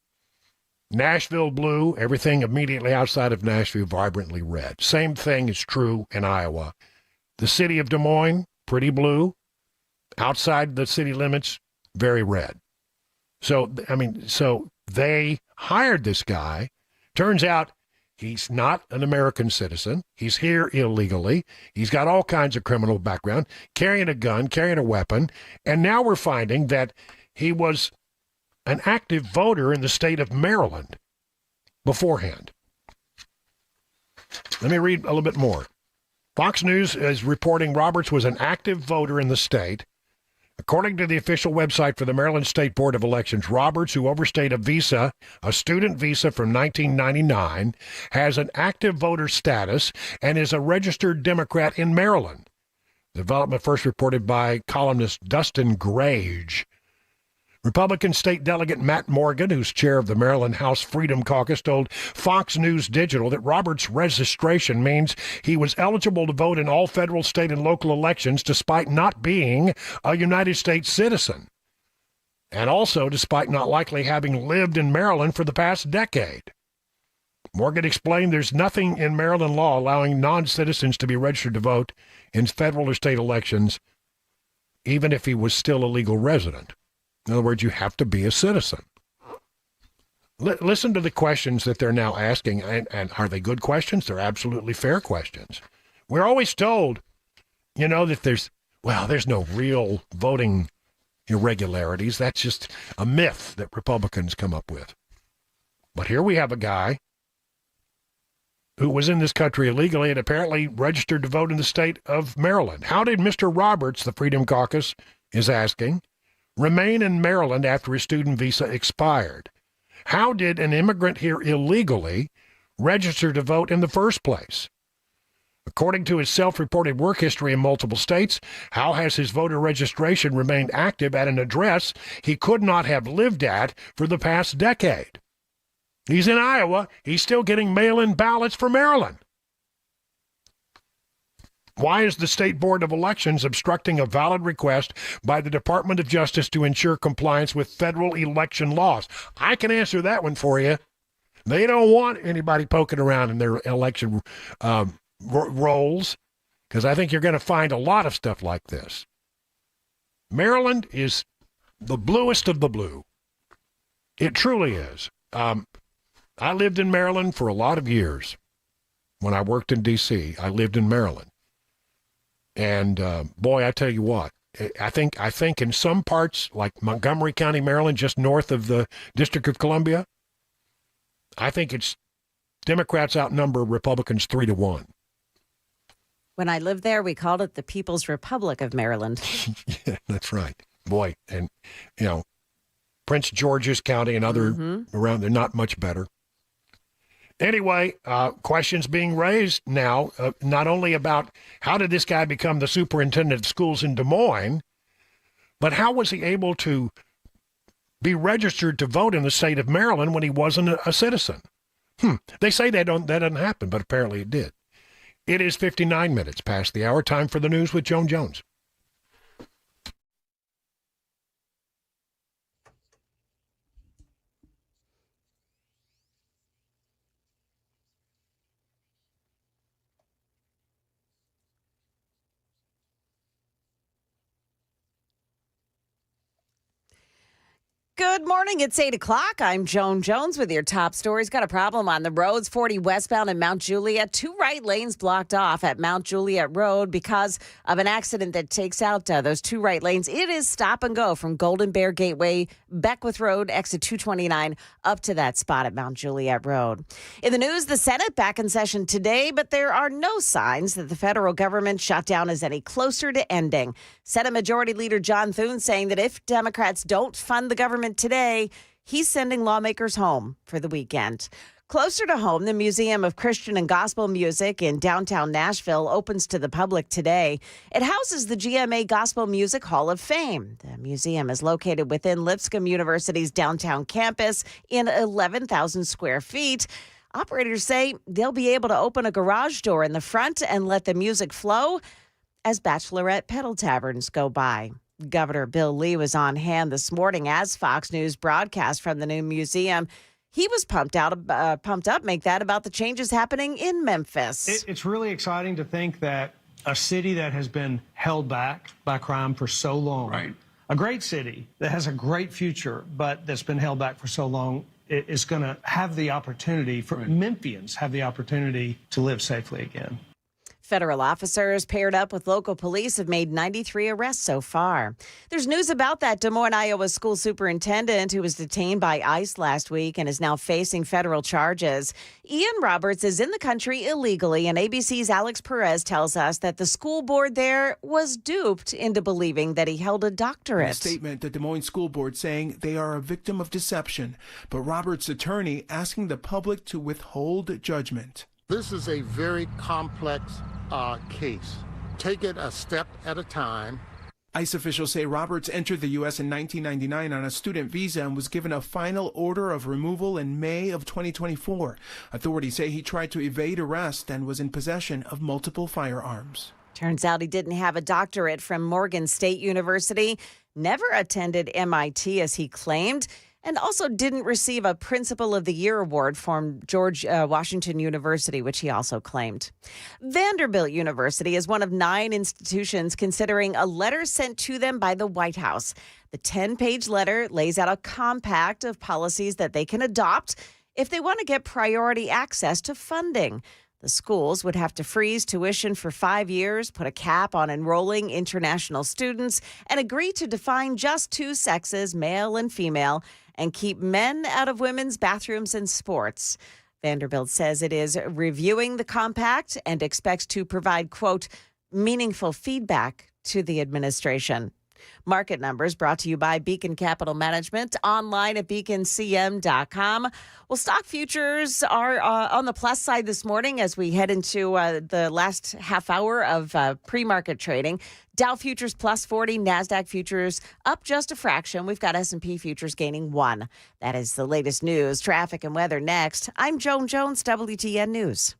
Nashville blue, everything immediately outside of Nashville vibrantly red. Same thing is true in Iowa. The city of Des Moines, pretty blue. Outside the city limits, very red. So they hired this guy. Turns out he's not an American citizen. He's here illegally. He's got all kinds of criminal background, carrying a gun, carrying a weapon. And now we're finding that he was an active voter in the state of Maryland beforehand. Let me read a little bit more. Fox News is reporting Roberts was an active voter in the state. According to the official website for the Maryland State Board of Elections, Roberts, who overstayed a student visa from 1999, has an active voter status and is a registered Democrat in Maryland. The development first reported by columnist Dustin Grage. Republican State Delegate Matt Morgan, who's chair of the Maryland House Freedom Caucus, told Fox News Digital that Roberts' registration means he was eligible to vote in all federal, state, and local elections despite not being a United States citizen, and also despite not likely having lived in Maryland for the past decade. Morgan explained there's nothing in Maryland law allowing non-citizens to be registered to vote in federal or state elections, even if he was still a legal resident. In other words, you have to be a citizen. Listen to the questions that they're now asking, and are they good questions? They're absolutely fair questions. We're always told, that there's no real voting irregularities. That's just a myth that Republicans come up with. But here we have a guy who was in this country illegally and apparently registered to vote in the state of Maryland. How did Mr. Roberts, the Freedom Caucus is asking, remain in Maryland after his student visa expired? How did an immigrant here illegally register to vote in the first place? According to his self-reported work history in multiple states, how has his voter registration remained active at an address he could not have lived at for the past decade? He's in Iowa. He's still getting mail-in ballots for Maryland. Why is the State Board of Elections obstructing a valid request by the Department of Justice to ensure compliance with federal election laws? I can answer that one for you. They don't want anybody poking around in their election rolls, because I think you're going to find a lot of stuff like this. Maryland is the bluest of the blue. It truly is. I lived in Maryland for a lot of years. When I worked in D.C., I lived in Maryland. And boy, I tell you what, I think in some parts, like Montgomery County, Maryland, just north of the District of Columbia, I think it's Democrats outnumber Republicans 3-1. When I lived there, we called it the People's Republic of Maryland. Yeah, that's right. Boy, and, Prince George's County and other around there, not much better. Anyway, questions being raised now, not only about how did this guy become the superintendent of schools in Des Moines, but how was he able to be registered to vote in the state of Maryland when he wasn't a citizen. They say that doesn't happen, but apparently it did. It is 59 minutes past the hour. Time for the news with Joan Jones. Good morning. It's 8 o'clock. I'm Joan Jones with your top stories. Got a problem on the roads. 40 westbound in Mount Juliet. 2 right lanes blocked off at Mount Juliet Road because of an accident that takes out those 2 right lanes. It is stop and go from Golden Bear Gateway, Beckwith Road, exit 229, up to that spot at Mount Juliet Road. In the news, the Senate back in session today, but there are no signs that the federal government shutdown is any closer to ending. Senate Majority Leader John Thune saying that if Democrats don't fund the government today, he's sending lawmakers home for the weekend. Closer to home, the Museum of Christian and Gospel Music in downtown Nashville opens to the public today. It houses the GMA Gospel Music Hall of Fame. The museum is located within Lipscomb University's downtown campus in 11,000 square feet. Operators say they'll be able to open a garage door in the front and let the music flow as bachelorette pedal taverns go by. Governor Bill Lee was on hand this morning as Fox News broadcast from the new museum. He was pumped up, make that about the changes happening in Memphis. It's really exciting to think that a city that has been held back by crime for so long, right, a great city that has a great future, but that's been held back for so long, is going to have the opportunity for Memphians have the opportunity to live safely again. Federal officers paired up with local police have made 93 arrests so far. There's news about that Des Moines, Iowa school superintendent who was detained by ICE last week and is now facing federal charges. Ian Roberts is in the country illegally, and ABC's Alex Perez tells us that the school board there was duped into believing that he held a doctorate. In a statement, the Des Moines School Board saying they are a victim of deception, but Roberts' attorney asking the public to withhold judgment. This is a very complex case. Take it a step at a time. ICE officials say Roberts entered the U.S. in 1999 on a student visa and was given a final order of removal in May of 2024. Authorities say he tried to evade arrest and was in possession of multiple firearms. Turns out he didn't have a doctorate from Morgan State University, never attended MIT as he claimed, and also didn't receive a Principal of the Year award from George Washington University, which he also claimed. Vanderbilt University is one of 9 institutions considering a letter sent to them by the White House. The 10-page letter lays out a compact of policies that they can adopt if they want to get priority access to funding. The schools would have to freeze tuition for 5 years, put a cap on enrolling international students, and agree to define just 2 sexes, male and female, and keep men out of women's bathrooms and sports. Vanderbilt says it is reviewing the compact and expects to provide, quote, meaningful feedback to the administration. Market numbers brought to you by Beacon Capital Management, online at beaconcm.com. Well, stock futures are on the plus side this morning as we head into the last half hour of pre-market trading. Dow futures plus 40, NASDAQ futures up just a fraction. We've got S&P futures gaining 1. That is the latest news, traffic, and weather next. I'm Joan Jones, WTN News.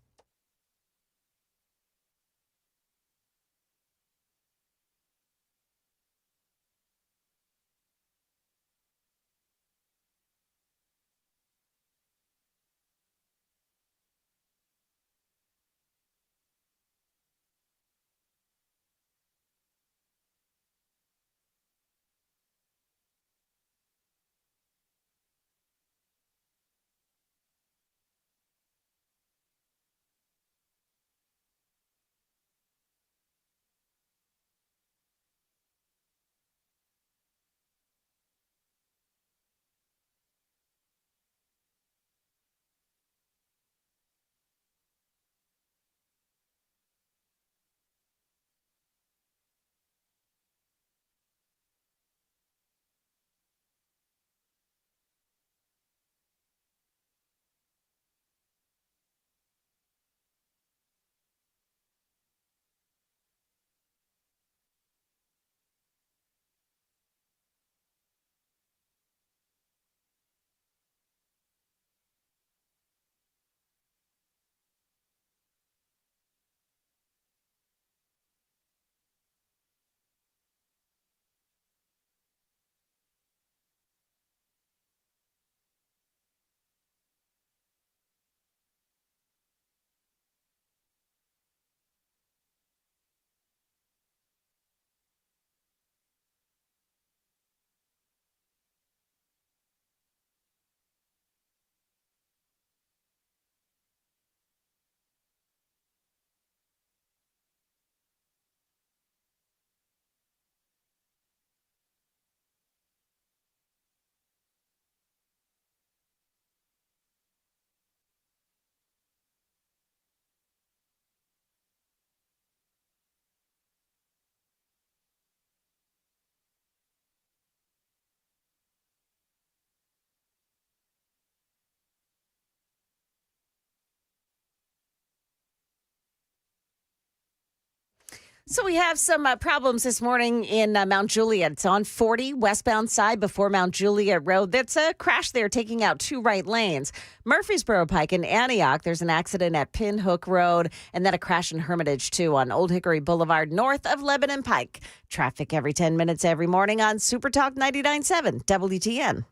So we have some problems this morning in Mount Juliet. It's on 40 westbound side before Mount Juliet Road. That's a crash there taking out 2 right lanes. Murfreesboro Pike in Antioch, there's an accident at Pinhook Road, and then a crash in Hermitage, too, on Old Hickory Boulevard north of Lebanon Pike. Traffic every 10 minutes every morning on Super Talk 99.7 WTN.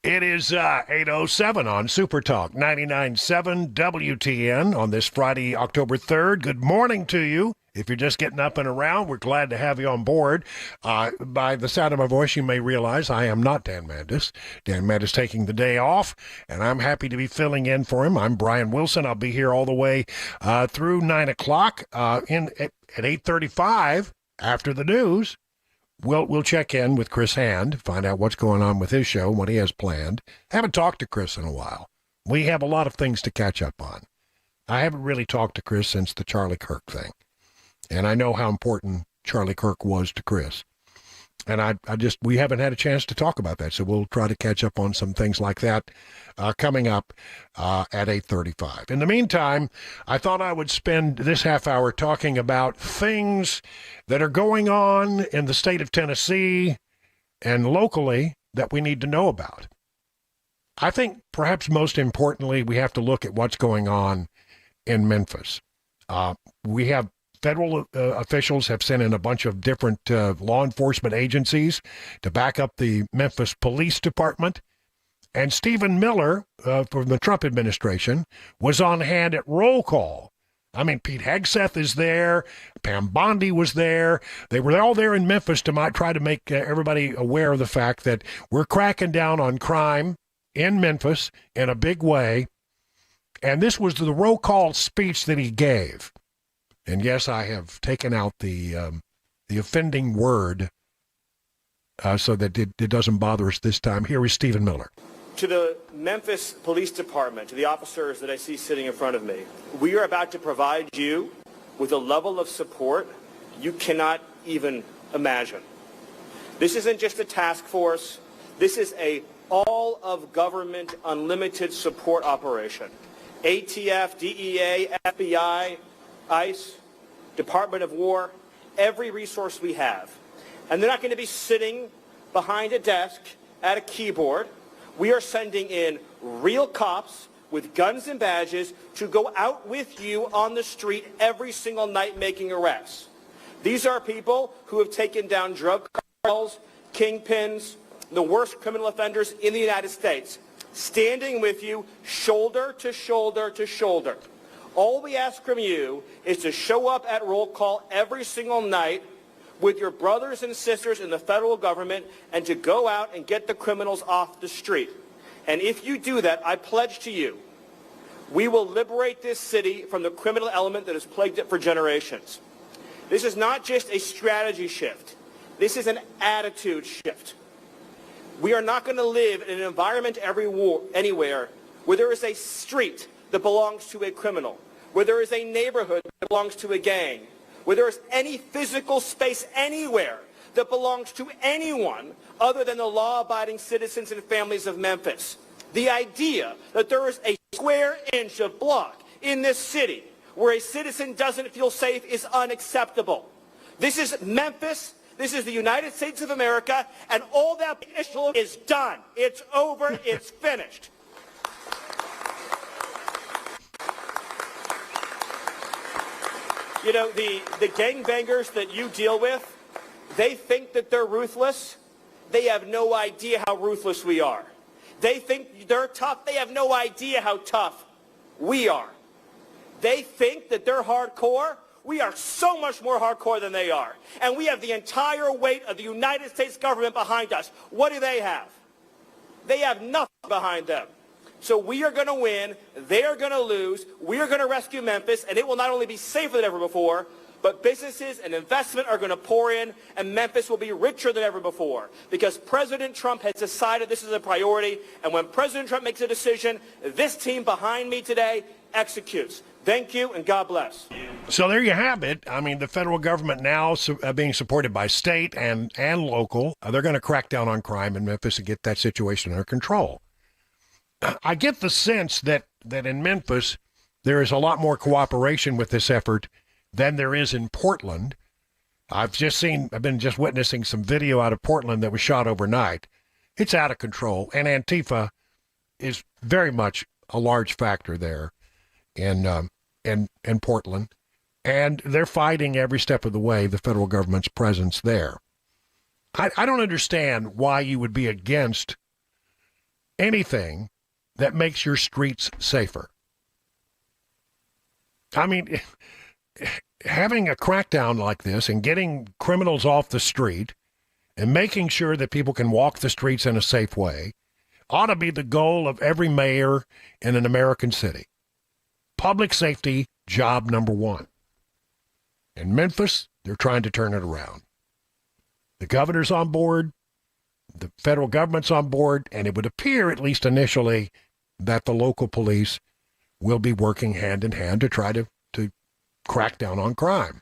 It is 8:07 on Super Talk 99.7 WTN on this Friday, October 3rd. Good morning to you. If you're just getting up and around, we're glad to have you on board. By the sound of my voice, you may realize I am not Dan Mandis. Dan Mandis taking the day off, and I'm happy to be filling in for him. I'm Brian Wilson. I'll be here all the way through 9 o'clock at 8:35 after the news. We'll check in with Chris Hand, find out what's going on with his show, what he has planned. Haven't talked to Chris in a while. We have a lot of things to catch up on. I haven't really talked to Chris since the Charlie Kirk thing. And I know how important Charlie Kirk was to Chris. And we haven't had a chance to talk about that. So we'll try to catch up on some things like that coming up at 8:35. In the meantime, I thought I would spend this half hour talking about things that are going on in the state of Tennessee and locally that we need to know about. I think perhaps most importantly, we have to look at what's going on in Memphis. We have federal officials have sent in a bunch of different law enforcement agencies to back up the Memphis Police Department. And Stephen Miller from the Trump administration was on hand at roll call. I mean, Pete Hegseth is there. Pam Bondi was there. They were all there in Memphis to try to make everybody aware of the fact that we're cracking down on crime in Memphis in a big way. And this was the roll call speech that he gave. And yes, I have taken out the offending word so that it doesn't bother us this time. Here is Stephen Miller. To the Memphis Police Department, to the officers that I see sitting in front of me, we are about to provide you with a level of support you cannot even imagine. This isn't just a task force. This is a all-of-government unlimited support operation. ATF, DEA, FBI, ICE, Department of War, every resource we have. And they're not going to be sitting behind a desk at a keyboard. We are sending in real cops with guns and badges to go out with you on the street every single night making arrests. These are people who have taken down drug cartels, kingpins, the worst criminal offenders in the United States, standing with you shoulder to shoulder to shoulder. All we ask from you is to show up at roll call every single night with your brothers and sisters in the federal government and to go out and get the criminals off the street. And if you do that, I pledge to you, we will liberate this city from the criminal element that has plagued it for generations. This is not just a strategy shift. This is an attitude shift. We are not going to live in an environment anywhere where there is a street that belongs to a criminal, where there is a neighborhood that belongs to a gang, where there is any physical space anywhere that belongs to anyone other than the law-abiding citizens and families of Memphis. The idea that there is a square inch of block in this city where a citizen doesn't feel safe is unacceptable. This is Memphis. This is the United States of America, and all that is done. It's over. It's finished. You know, the gangbangers that you deal with, they think that they're ruthless. They have no idea how ruthless we are. They think they're tough. They have no idea how tough we are. They think that they're hardcore. We are so much more hardcore than they are. And we have the entire weight of the United States government behind us. What do they have? They have nothing behind them. So we are going to win. They are going to lose. We are going to rescue Memphis, and it will not only be safer than ever before, but businesses and investment are going to pour in, and Memphis will be richer than ever before because President Trump has decided this is a priority, and when President Trump makes a decision, this team behind me today executes. Thank you, and God bless. So there you have it. I mean, the federal government now being supported by state and local, they're going to crack down on crime in Memphis and get that situation under control. I get the sense that in Memphis, there is a lot more cooperation with this effort than there is in Portland. I've been witnessing some video out of Portland that was shot overnight. It's out of control, and Antifa is very much a large factor there in Portland, and they're fighting every step of the way the federal government's presence there. I don't understand why you would be against anything that makes your streets safer. I mean, having a crackdown like this and getting criminals off the street and making sure that people can walk the streets in a safe way ought to be the goal of every mayor in an American city. Public safety, job number one. In Memphis, they're trying to turn it around. The governor's on board, the federal government's on board, and it would appear, at least initially, that the local police will be working hand in hand to try to crack down on crime.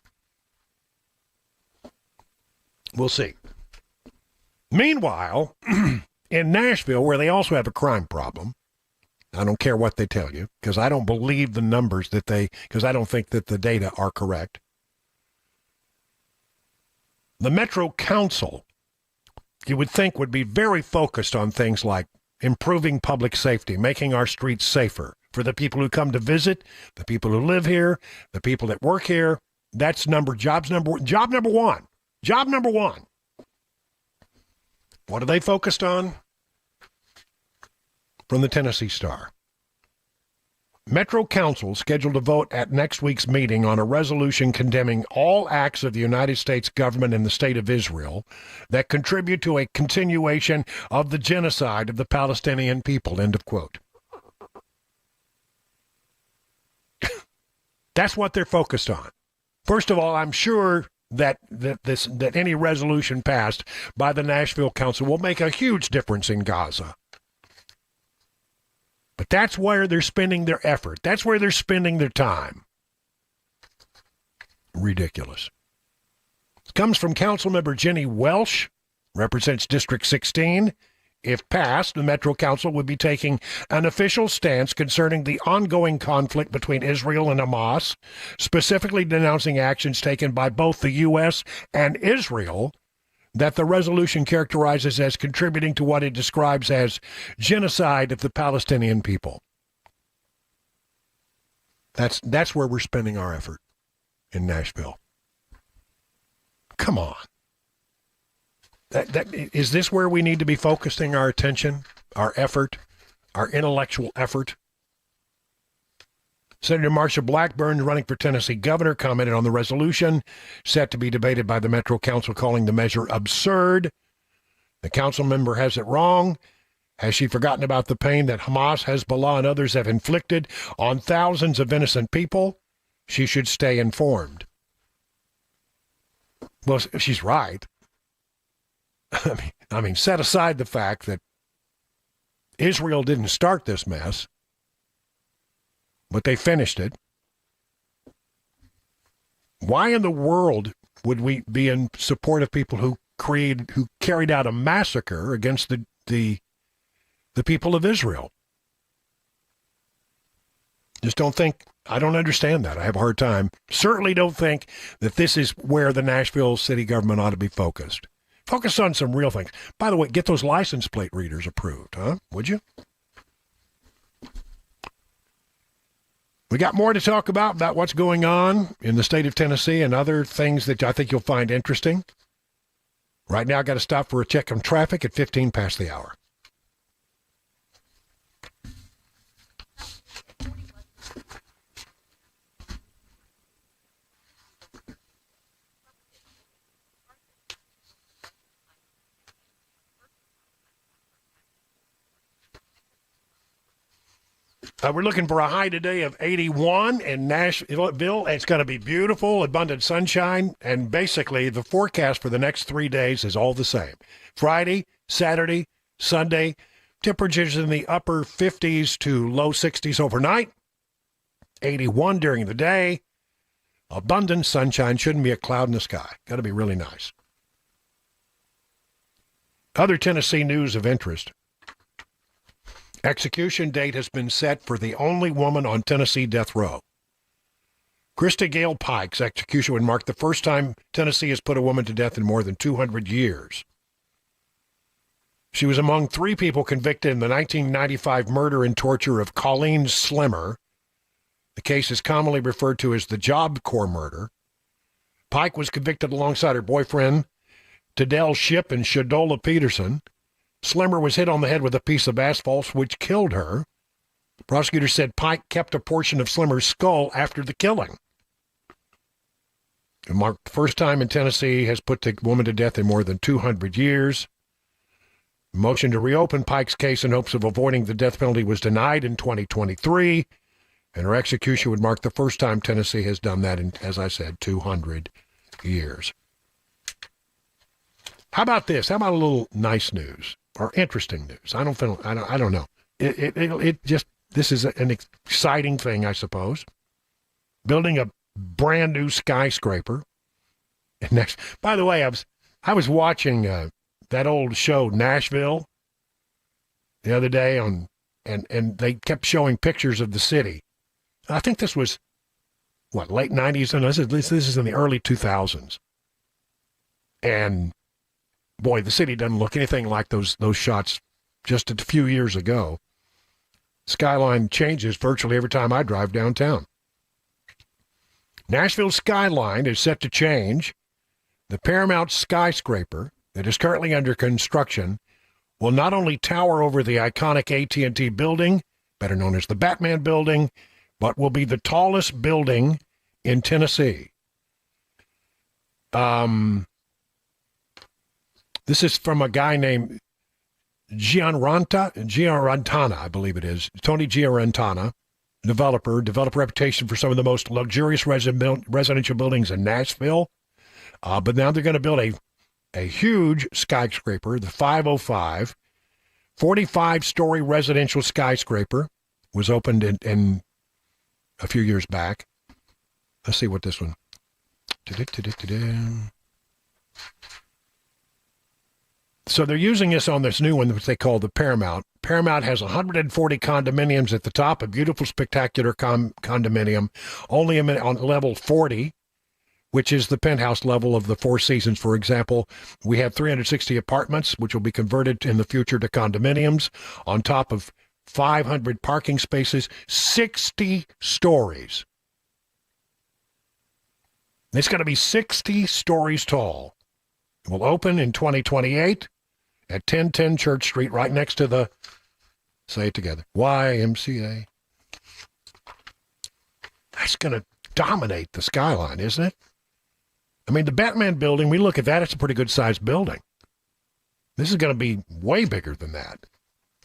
We'll see. Meanwhile, in Nashville, where they also have a crime problem, I don't care what they tell you, because I don't believe the numbers because I don't think that the data are correct. The Metro Council, you would think, would be very focused on things like improving public safety, making our streets safer for the people who come to visit, the people who live here, the people that work here. That's job number one. Job number one. What are they focused on? From the Tennessee Star. Metro Council scheduled to vote at next week's meeting on a resolution condemning all acts of the United States government and the State of Israel that contribute to a continuation of the genocide of the Palestinian people, end of quote. That's what they're focused on. First of all, I'm sure that any resolution passed by the Nashville Council will make a huge difference in Gaza. But that's where they're spending their effort. That's where they're spending their time. Ridiculous. It comes from Councilmember Jenny Welsh, represents District 16. If passed, the Metro Council would be taking an official stance concerning the ongoing conflict between Israel and Hamas, specifically denouncing actions taken by both the U.S. and Israel that the resolution characterizes as contributing to what it describes as genocide of the Palestinian people. That's where we're spending our effort in Nashville. Come on. Is this where we need to be focusing our attention, our effort, our intellectual effort? Senator Marsha Blackburn, running for Tennessee governor, commented on the resolution set to be debated by the Metro Council, calling the measure absurd. The council member has it wrong. Has she forgotten about the pain that Hamas, Hezbollah, and others have inflicted on thousands of innocent people? She should stay informed. Well, she's right. I mean, set aside the fact that Israel didn't start this mess, but they finished it. Why in the world would we be in support of people who carried out a massacre against the people of Israel? Just don't think I don't understand that. I have a hard time. Certainly don't think that this is where the Nashville city government ought to be focused. Focus on some real things. By the way, get those license plate readers approved, huh? Would you? We got more to talk about what's going on in the state of Tennessee and other things that I think you'll find interesting. Right now, I got to stop for a check on traffic at 15 past the hour. We're looking for a high today of 81 in Nashville. It's going to be beautiful, abundant sunshine, and basically the forecast for the next 3 days is all the same. Friday, Saturday, Sunday, temperatures in the upper 50s to low 60s overnight, 81 during the day, abundant sunshine, shouldn't be a cloud in the sky. Got to be really nice. Other Tennessee news of interest. Execution date has been set for the only woman on Tennessee death row. Krista Gale Pike's execution would mark the first time Tennessee has put a woman to death in more than 200 years. She was among 3 people convicted in the 1995 murder and torture of Colleen Slimmer. The case is commonly referred to as the Job Corps murder. Pike was convicted alongside her boyfriend, Tadell Shipp and Shadola Peterson. Slimmer was hit on the head with a piece of asphalt, which killed her. Prosecutors said Pike kept a portion of Slimmer's skull after the killing. It marked the first time in Tennessee has put the woman to death in more than 200 years. A motion to reopen Pike's case in hopes of avoiding the death penalty was denied in 2023, and her execution would mark the first time Tennessee has done that in, as I said, 200 years. How about this? How about a little nice news? Or interesting news. I don't know. This is an exciting thing, I suppose. Building a brand new skyscraper. And next, by the way, I was watching that old show Nashville the other day and they kept showing pictures of the city. I think this was late 90s, and this is in the early 2000s. And boy, the city doesn't look anything like those shots just a few years ago. Skyline changes virtually every time I drive downtown. Nashville's skyline is set to change. The Paramount skyscraper that is currently under construction will not only tower over the iconic AT&T building, better known as the Batman building, but will be the tallest building in Tennessee. This is from a guy named Giarantana, I believe it is. Tony Giarantana, developed a reputation for some of the most luxurious residential buildings in Nashville. But now they're going to build a huge skyscraper, the 505, 45-story residential skyscraper, was opened in a few years back. Let's see what this one. So they're using this on this new one, which they call the Paramount. Paramount has 140 condominiums at the top, a beautiful, spectacular condominium, only on level 40, which is the penthouse level of the Four Seasons, for example. We have 360 apartments, which will be converted in the future to condominiums, on top of 500 parking spaces, 60 stories. It's going to be 60 stories tall. It will open in 2028 at 1010 Church Street, right next to the, say it together, YMCA. That's going to dominate the skyline, isn't it? I mean, the Batman building, we look at that, it's a pretty good-sized building. This is going to be way bigger than that.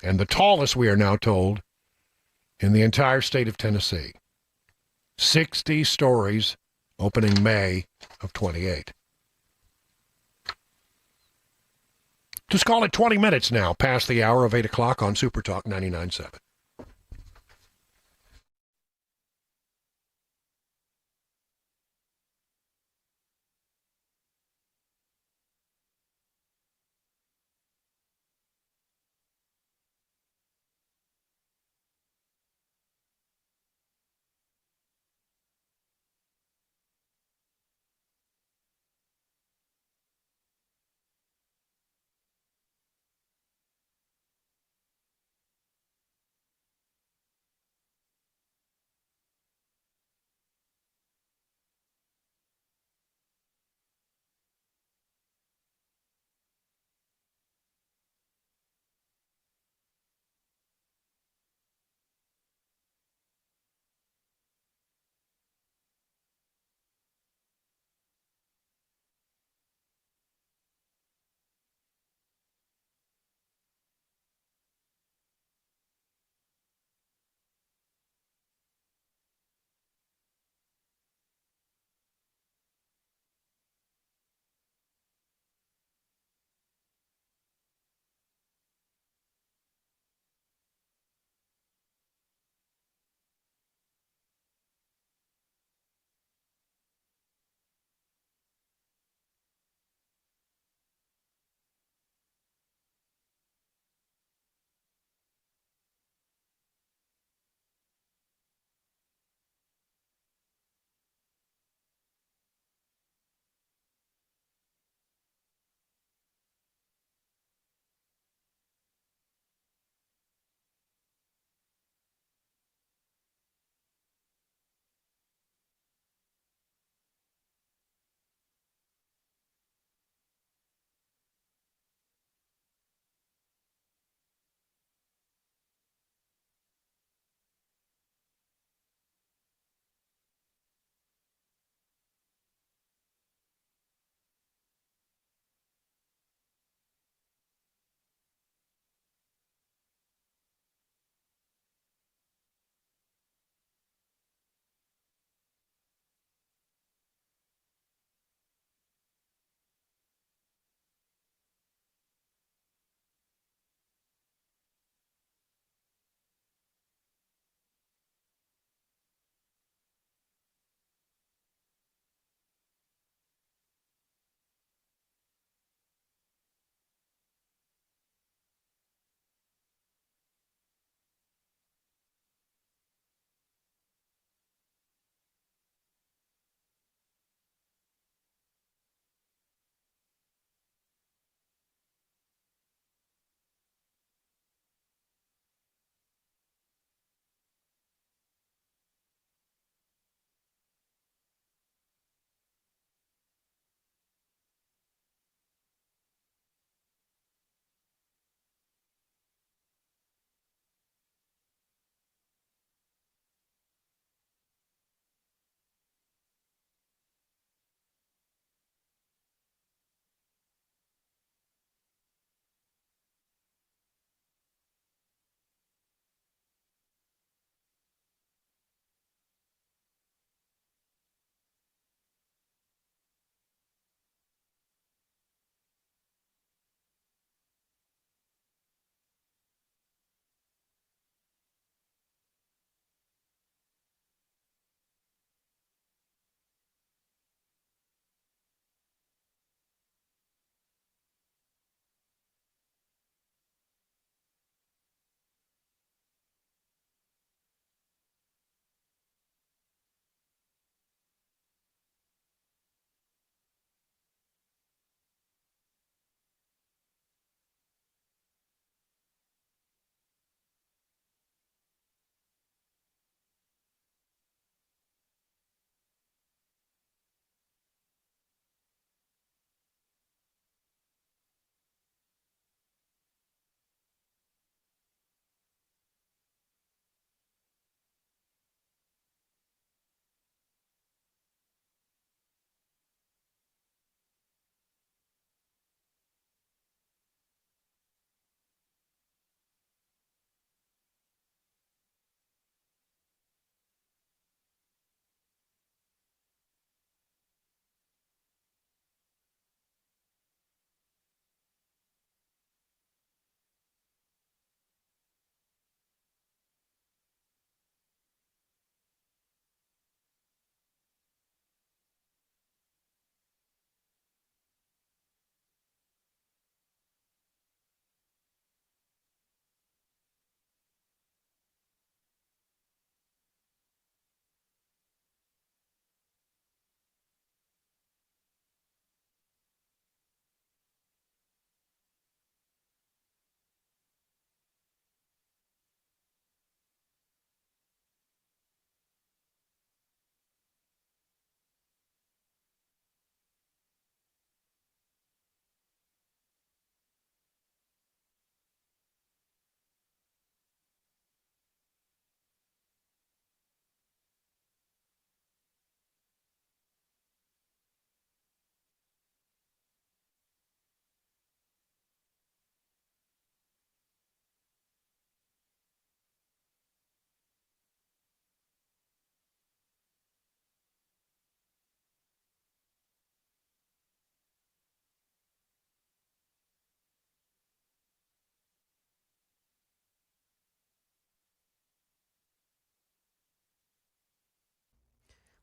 And the tallest, we are now told, in the entire state of Tennessee. 60 stories, opening May of 28. Just call it 20 minutes now, past the hour of 8 o'clock on Super Talk 99.7.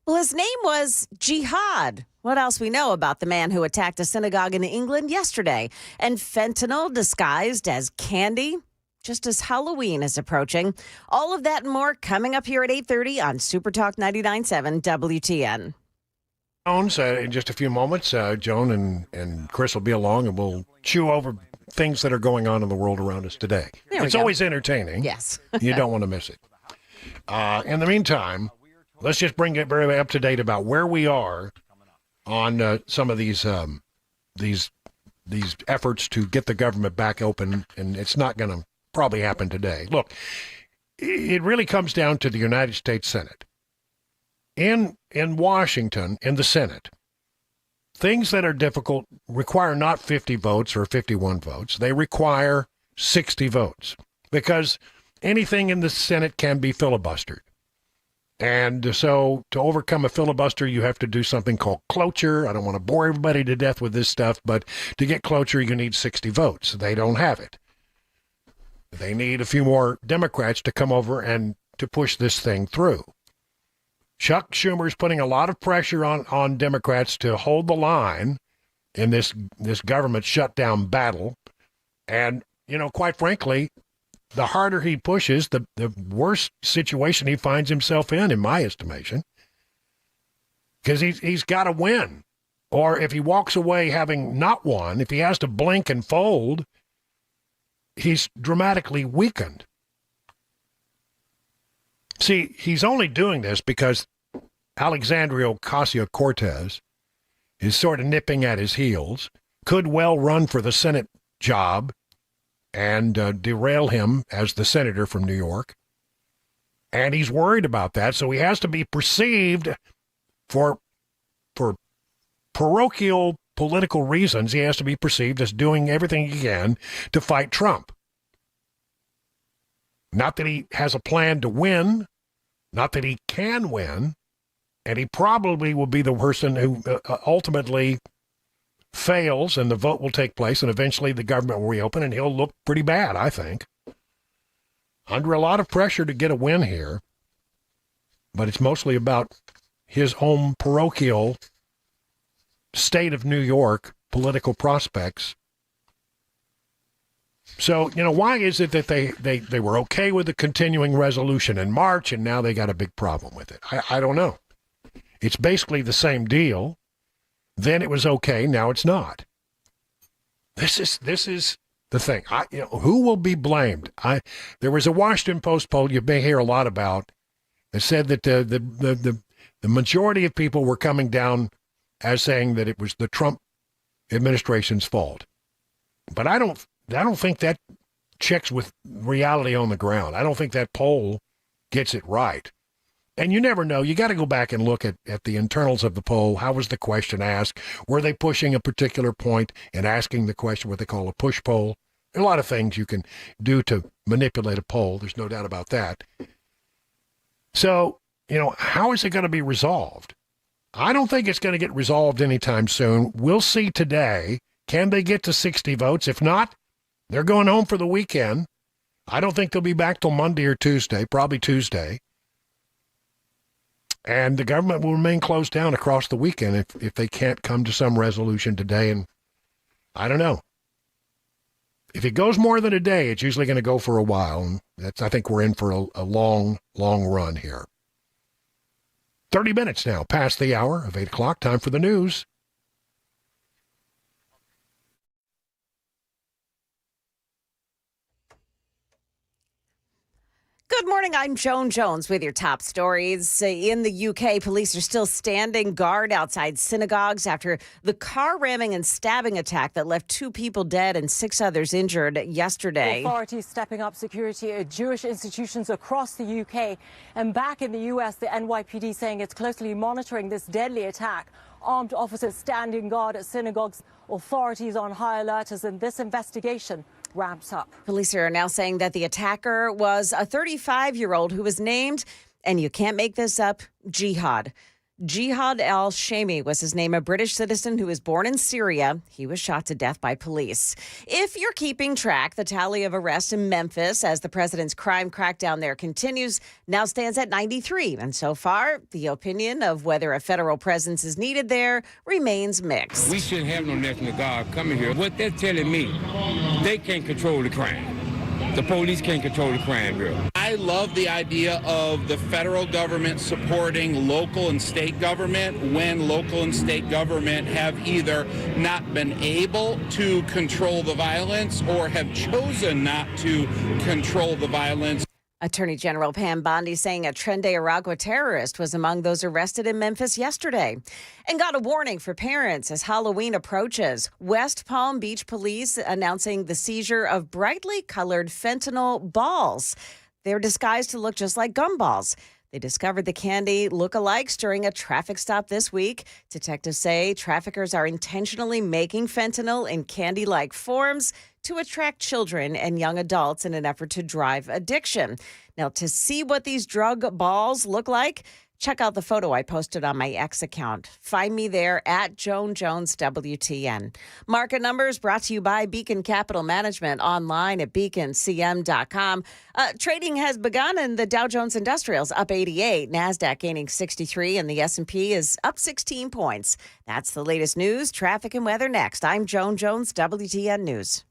Well, his name was Jihad. What else we know about the man who attacked a synagogue in England yesterday? And fentanyl disguised as candy? Just as Halloween is approaching. All of that and more coming up here at 8:30 on Super Talk 99.7 WTN. Jones, in just a few moments, Joan and Chris will be along, and we'll chew over things that are going on in the world around us today. It's always entertaining. Yes. You don't want to miss it. In the meantime, let's just bring it very up to date about where we are on some of these efforts to get the government back open, and it's not going to probably happen today. Look, it really comes down to the United States Senate. In Washington, in the Senate, things that are difficult require not 50 votes or 51 votes. They require 60 votes because anything in the Senate can be filibustered. And so to overcome a filibuster, you have to do something called cloture. I don't want to bore everybody to death with this stuff, but to get cloture, you need 60 votes. They don't have it. They need a few more Democrats to come over and to push this thing through. Chuck Schumer's putting a lot of pressure on Democrats to hold the line in this government shutdown battle. And, quite frankly, the harder he pushes, the worse situation he finds himself in my estimation. Because he's got to win. Or if he walks away having not won, if he has to blink and fold, he's dramatically weakened. See, he's only doing this because Alexandria Ocasio-Cortez is sort of nipping at his heels, could well run for the Senate job and derail him as the senator from New York. And he's worried about that, so he has to be perceived for parochial political reasons. He has to be perceived as doing everything he can to fight Trump. Not that he has a plan to win, not that he can win, and he probably will be the person who ultimately fails and the vote will take place and eventually the government will reopen and he'll look pretty bad, I think. Under a lot of pressure to get a win here, but it's mostly about his own parochial state of New York political prospects. So, why is it that they were okay with the continuing resolution in March and now they got a big problem with it? I don't know. It's basically the same deal. Then it was okay, now it's not. This is the thing. Who will be blamed? There was a Washington Post poll you may hear a lot about that said that the majority of people were coming down as saying that it was the Trump administration's fault. But I don't think that checks with reality on the ground. I don't think that poll gets it right. And you never know. You got to go back and look at the internals of the poll. How was the question asked? Were they pushing a particular point and asking the question, what they call a push poll? There are a lot of things you can do to manipulate a poll. There's no doubt about that. So, how is it going to be resolved? I don't think it's going to get resolved anytime soon. We'll see today. Can they get to 60 votes? If not, they're going home for the weekend. I don't think they'll be back till Monday or Tuesday, probably Tuesday. And the government will remain closed down across the weekend if they can't come to some resolution today. And I don't know. If it goes more than a day, it's usually going to go for a while. And I think we're in for a long, long run here. 30 minutes now past the hour of 8 o'clock. Time for the news. Good morning, I'm Joan Jones with your top stories. In the UK, police are still standing guard outside synagogues after the car ramming and stabbing attack that left 2 people dead and 6 others injured yesterday. Authorities stepping up security at Jewish institutions across the UK. And back in the US, the NYPD saying it's closely monitoring this deadly attack. Armed officers standing guard at synagogues. Authorities on high alert as in this investigation ramps up. Police are now saying that the attacker was a 35-year-old who was named, and you can't make this up, Jihad. Jihad al-Shami was his name, a British citizen who was born in Syria. He was shot to death by police. If you're keeping track, the tally of arrests in Memphis as the president's crime crackdown there continues now stands at 93. And so far, the opinion of whether a federal presence is needed there remains mixed. We shouldn't have no National Guard coming here. What they're telling me, they can't control the crime. The police can't control the crime here. I love the idea of the federal government supporting local and state government when local and state government have either not been able to control the violence or have chosen not to control the violence. Attorney General Pam Bondi saying a Tren Aragua terrorist was among those arrested in Memphis yesterday. And got a warning for parents as Halloween approaches. West Palm Beach police announcing the seizure of brightly colored fentanyl balls. They're disguised to look just like gumballs. They discovered the candy lookalikes during a traffic stop this week. Detectives say traffickers are intentionally making fentanyl in candy-like forms to attract children and young adults in an effort to drive addiction. Now, to see what these drug balls look like, check out the photo I posted on my X account. Find me there at Joan Jones WTN. Market numbers brought to you by Beacon Capital Management, online at beaconcm.com. Trading has begun and the Dow Jones Industrials up 88, NASDAQ gaining 63, and the S&P is up 16 points. That's the latest news, traffic, and weather next. I'm Joan Jones, WTN News.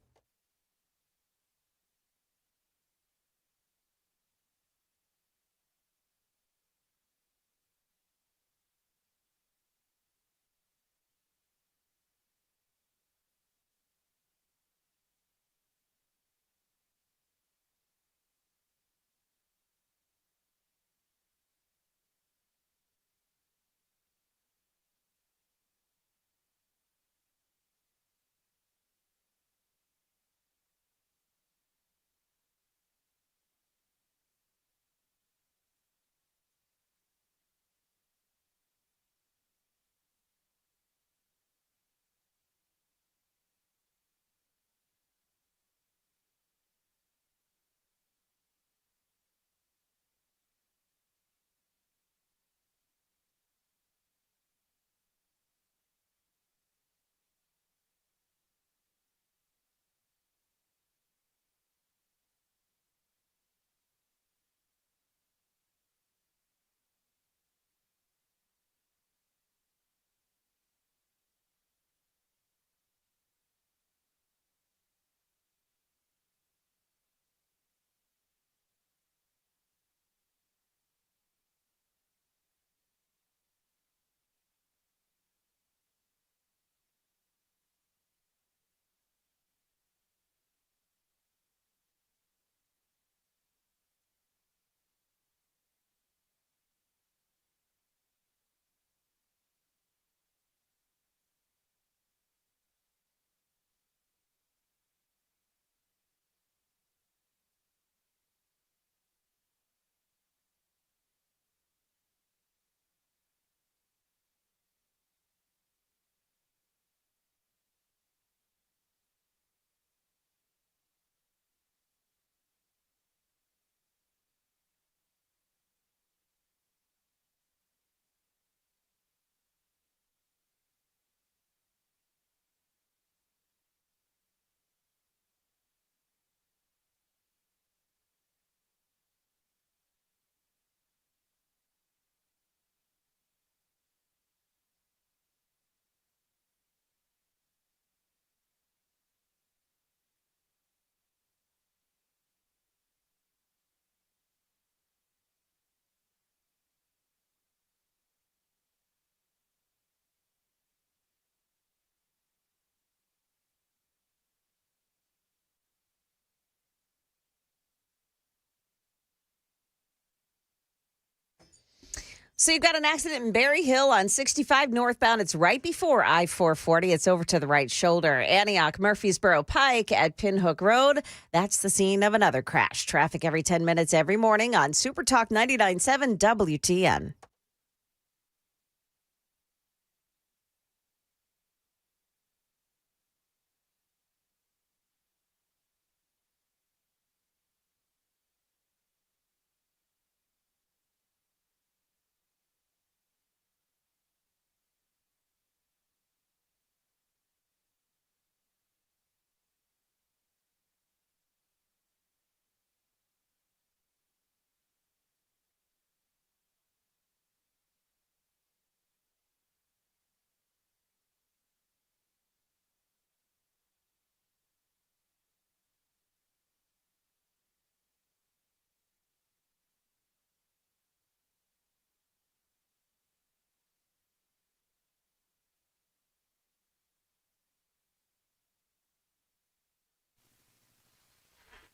So you've got an accident in Berry Hill on 65 northbound. It's right before I-440. It's over to the right shoulder. Antioch, Murfreesboro Pike at Pinhook Road. That's the scene of another crash. Traffic every 10 minutes every morning on Super Talk 99.7 WTN.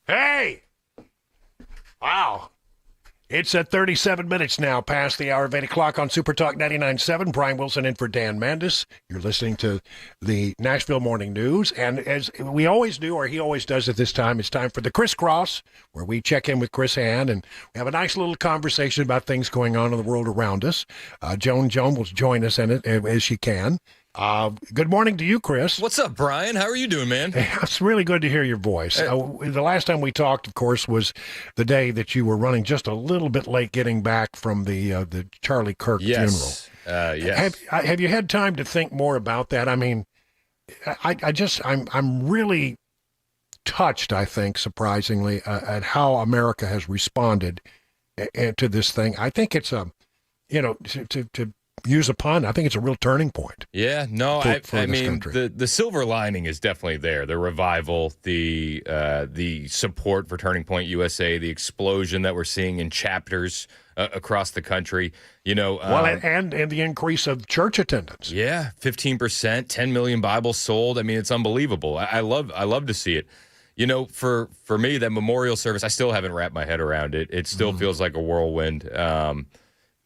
Hey! Wow. It's at 37 minutes now past the hour of 8 o'clock on Super Talk 99.7. Brian Wilson in for Dan Mandis. You're listening to the Nashville Morning News. And as we always do, or he always does at this time, it's time for the Crisscross, where we check in with Chris Hand and we have a nice little conversation about things going on in the world around us. Joan will join us in it as she can. Good morning to you, Chris. What's up, Brian? How are you doing, man? It's really good to hear your voice. The last time we talked, of course, was the day that you were running just a little bit late getting back from the Charlie Kirk funeral. Yes. Have you had time to think more about that? I mean, I'm really touched, I think, surprisingly, at how America has responded to this thing. I think it's to use a pun, I think it's a real turning point. Yeah, no, for this country. the silver lining is definitely there. The revival, the support for Turning Point USA, the explosion that we're seeing in chapters across the country. And the increase of church attendance. Yeah, 15%, 10 million Bibles sold. I mean, it's unbelievable. I love to see it. For me, that memorial service, I still haven't wrapped my head around it. It still feels like a whirlwind.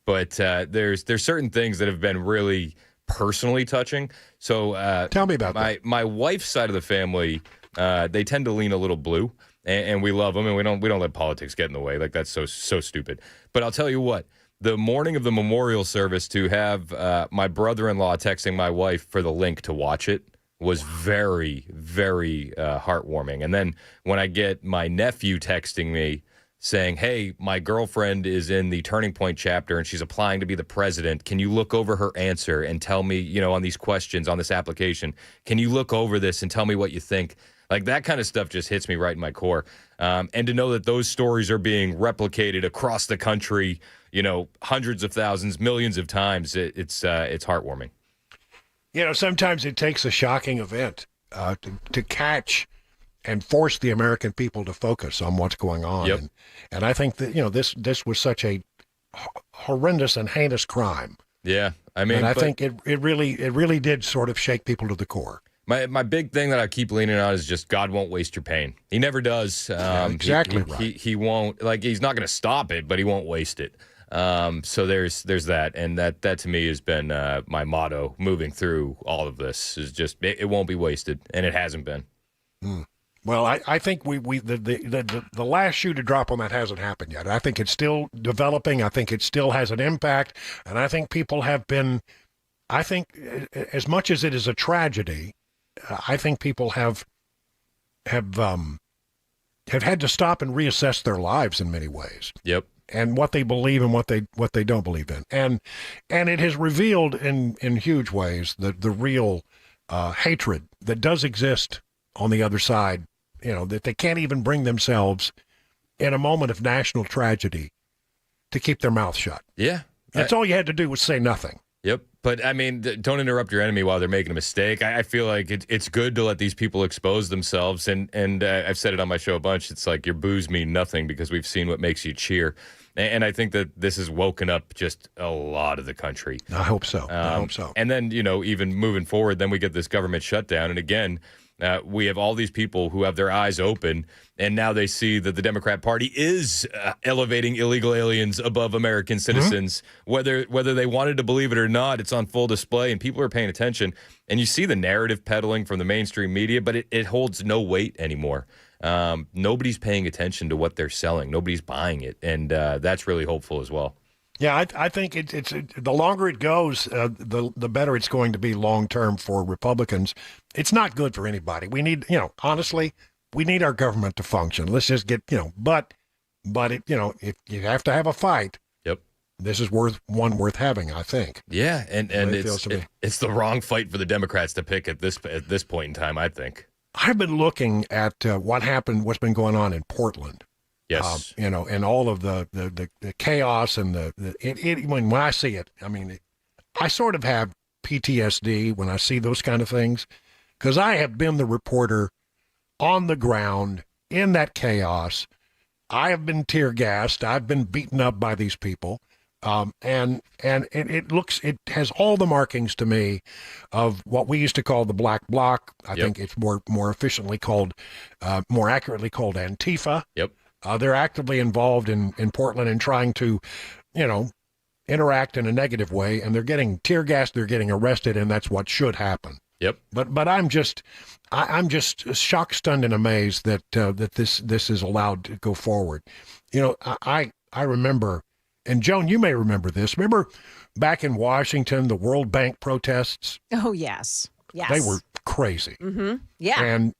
But there's certain things that have been really personally touching. So tell me about that. My wife's side of the family, they tend to lean a little blue, and we love them, and we don't let politics get in the way. Like, that's so stupid. But I'll tell you what, the morning of the memorial service, to have my brother-in-law texting my wife for the link to watch it was very, very heartwarming. And then when I get my nephew texting me, saying, hey, my girlfriend is in the Turning Point chapter and she's applying to be the president. Can you look over her answer and tell me, on these questions, on this application, can you look over this and tell me what you think? Like, that kind of stuff just hits me right in my core. And to know that those stories are being replicated across the country, hundreds of thousands, millions of times, it's heartwarming. Sometimes it takes a shocking event to catch and force the American people to focus on what's going on. Yep. And I think that, this was such a horrendous and heinous crime. Yeah. I mean, and I think it really did sort of shake people to the core. My big thing that I keep leaning on is just God won't waste your pain. He never does. Exactly right. He won't, he's not going to stop it, but he won't waste it. So there's that. And that to me has been my motto moving through all of this, is just, it won't be wasted. And it hasn't been. Well, I think the last shoe to drop on that hasn't happened yet. I think it's still developing. I think it still has an impact, and I think people have been. I think as much as it is a tragedy, I think people have had to stop and reassess their lives in many ways. Yep. And what they believe and what they don't believe in, and it has revealed in huge ways the real hatred that does exist on the other side, that they can't even bring themselves in a moment of national tragedy to keep their mouth shut. Yeah. That's all you had to do was say nothing. Yep. But, I mean, don't interrupt your enemy while they're making a mistake. I feel like it's good to let these people expose themselves. And I've said it on my show a bunch. It's like your boos mean nothing because we've seen what makes you cheer. And I think that this has woken up just a lot of the country. I hope so. And then, even moving forward, then we get this government shutdown. And again, we have all these people who have their eyes open, and now they see that the Democrat Party is elevating illegal aliens above American citizens. Mm-hmm. Whether they wanted to believe it or not, it's on full display, and people are paying attention. And you see the narrative peddling from the mainstream media, but it holds no weight anymore. Nobody's paying attention to what they're selling. Nobody's buying it, and that's really hopeful as well. Yeah, I think it's the longer it goes, the better it's going to be long term for Republicans. It's not good for anybody. We need, honestly, we need our government to function. Let's just get, but it, if you have to have a fight, yep, this is worth having, I think. Yeah, and it's the wrong fight for the Democrats to pick at this point in time, I think. I've been looking at what's been going on in Portland. Yes. And all of the chaos and when I see it, I mean, I sort of have PTSD when I see those kind of things, because I have been the reporter on the ground in that chaos. I have been tear gassed. I've been beaten up by these people. And it has all the markings to me of what we used to call the Black Bloc. I think it's more efficiently called, more accurately called Antifa. Yep. They're actively involved in Portland and trying to, interact in a negative way, and they're getting tear gassed, they're getting arrested, and that's what should happen. Yep. But I'm just shocked, stunned, and amazed that this is allowed to go forward. I remember, and Joan, you may remember this. Remember back in Washington, the World Bank protests? Oh, yes. Yes. They were crazy. Mm-hmm. Yeah. And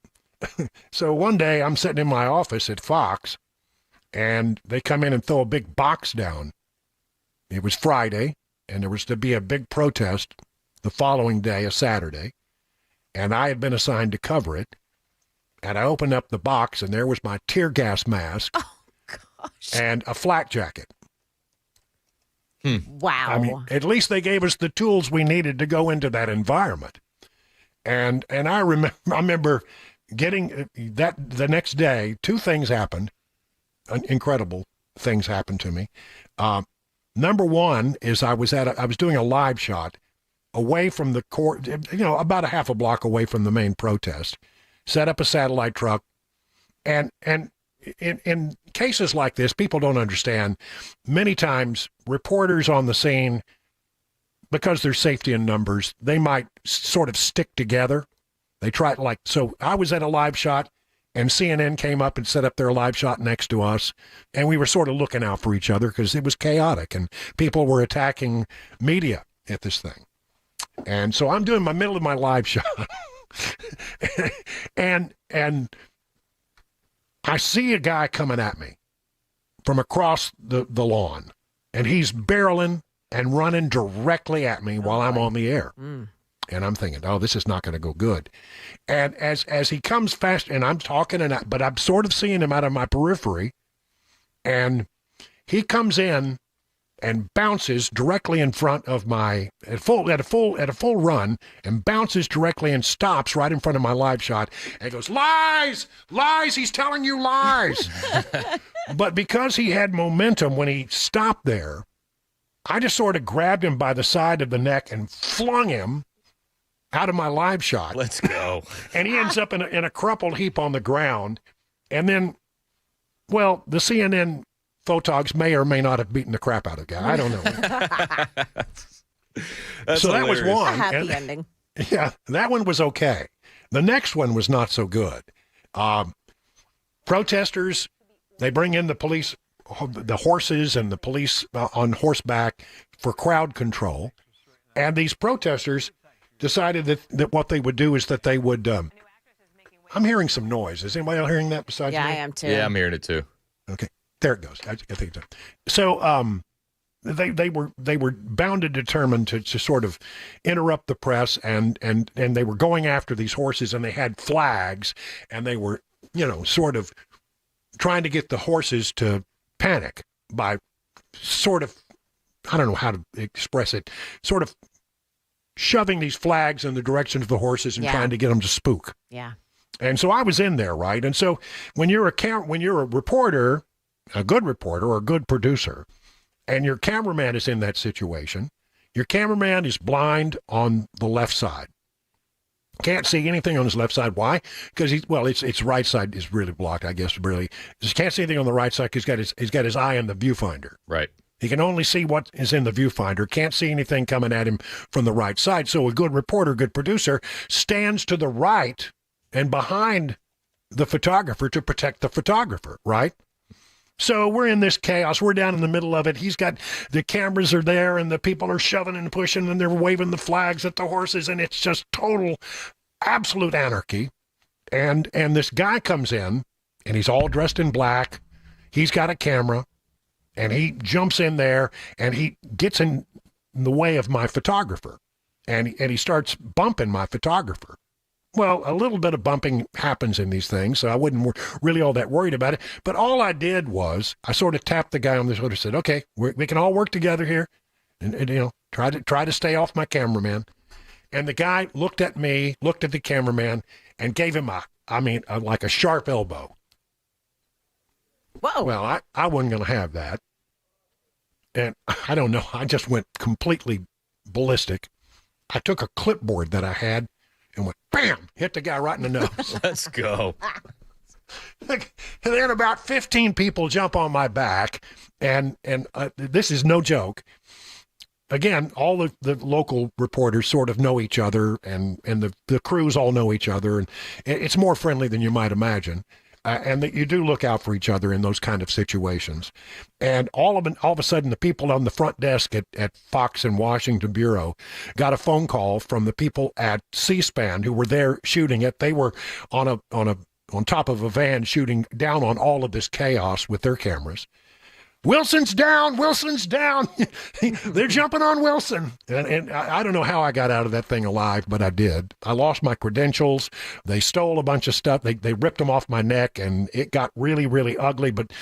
so one day I'm sitting in my office at Fox, and they come in and throw a big box down. It was Friday, and there was to be a big protest the following day, a Saturday, and I had been assigned to cover it. And I opened up the box, and there was my tear gas mask and a flak jacket. Wow. I mean, at least they gave us the tools we needed to go into that environment. And I remember getting that the next day. Two things happened. Incredible things happened to me. Number one is I was doing a live shot away from the court, about a half a block away from the main protest. Set up a satellite truck, and in cases like this, people don't understand. Many times, reporters on the scene, because there's safety in numbers, they might sort of stick together. They try so I was at a live shot, and CNN came up and set up their live shot next to us, and we were sort of looking out for each other because it was chaotic, and people were attacking media at this thing. And so I'm doing my middle of my live shot, and I see a guy coming at me from across the lawn, and he's barreling and running directly at me while I'm on the air. And I'm thinking, oh, this is not going to go good. And as he comes fast, and I'm talking, but I'm sort of seeing him out of my periphery, and he comes in and bounces directly in front of my at a full run, and bounces directly and stops right in front of my live shot, and goes, lies, he's telling you lies. But because he had momentum when he stopped there, I just sort of grabbed him by the side of the neck and flung him out of my live shot. Let's go. And he ends up in a crumpled heap on the ground. And then, well, the CNN photogs may or may not have beaten the crap out of the guy. I don't know. So that was one. A happy ending. Yeah, that one was okay. The next one was not so good. Protesters, they bring in the police, the horses and the police on horseback for crowd control. And these protesters decided that what they would do is that they would, I'm hearing some noise. Is anybody else hearing that besides me? Yeah, I am too. Yeah, I'm hearing it too. Okay, there it goes. I think so. So they were bound and determined to sort of interrupt the press, and they were going after these horses, and they had flags, and they were, sort of trying to get the horses to panic by sort of, I don't know how to express it, sort of shoving these flags in the direction of the horses and trying to get them to spook. Yeah. And so I was in there, right? And so when you're a reporter, a good reporter or a good producer, and your cameraman is in that situation, your cameraman is blind on the left side. Can't see anything on his left side. Why? Because its right side is really blocked, I guess, really. Just can't see anything on the right side because he's got his eye in the viewfinder. Right. He can only see what is in the viewfinder, can't see anything coming at him from the right side. So a good reporter, good producer, stands to the right and behind the photographer to protect the photographer, right? So we're in this chaos. We're down in the middle of it. He's got, the cameras are there, and the people are shoving and pushing, and they're waving the flags at the horses, and it's just total, absolute anarchy. And this guy comes in, and he's all dressed in black. He's got a camera. And he jumps in there, and he gets in the way of my photographer, and he starts bumping my photographer. Well, a little bit of bumping happens in these things, so I wasn't really all that worried about it. But all I did was I sort of tapped the guy on the shoulder and said, okay, we can all work together here, and try to stay off my cameraman. And the guy looked at me, looked at the cameraman, and gave him like a sharp elbow. Whoa. Well, I wasn't going to have that. And I don't know, I just went completely ballistic. I took a clipboard that I had and went, bam, hit the guy right in the nose. Let's go. And then about 15 people jump on my back, and this is no joke. Again, all the local reporters sort of know each other, and the crews all know each other, and it's more friendly than you might imagine. And that you do look out for each other in those kind of situations. And all of a sudden, the people on the front desk at Fox and Washington Bureau got a phone call from the people at C-SPAN who were there shooting it. They were on top of a van shooting down on all of this chaos with their cameras. Wilson's down. Wilson's down. They're jumping on Wilson. And I don't know how I got out of that thing alive, but I did. I lost my credentials. They stole a bunch of stuff. They ripped them off my neck, and it got really, really ugly. But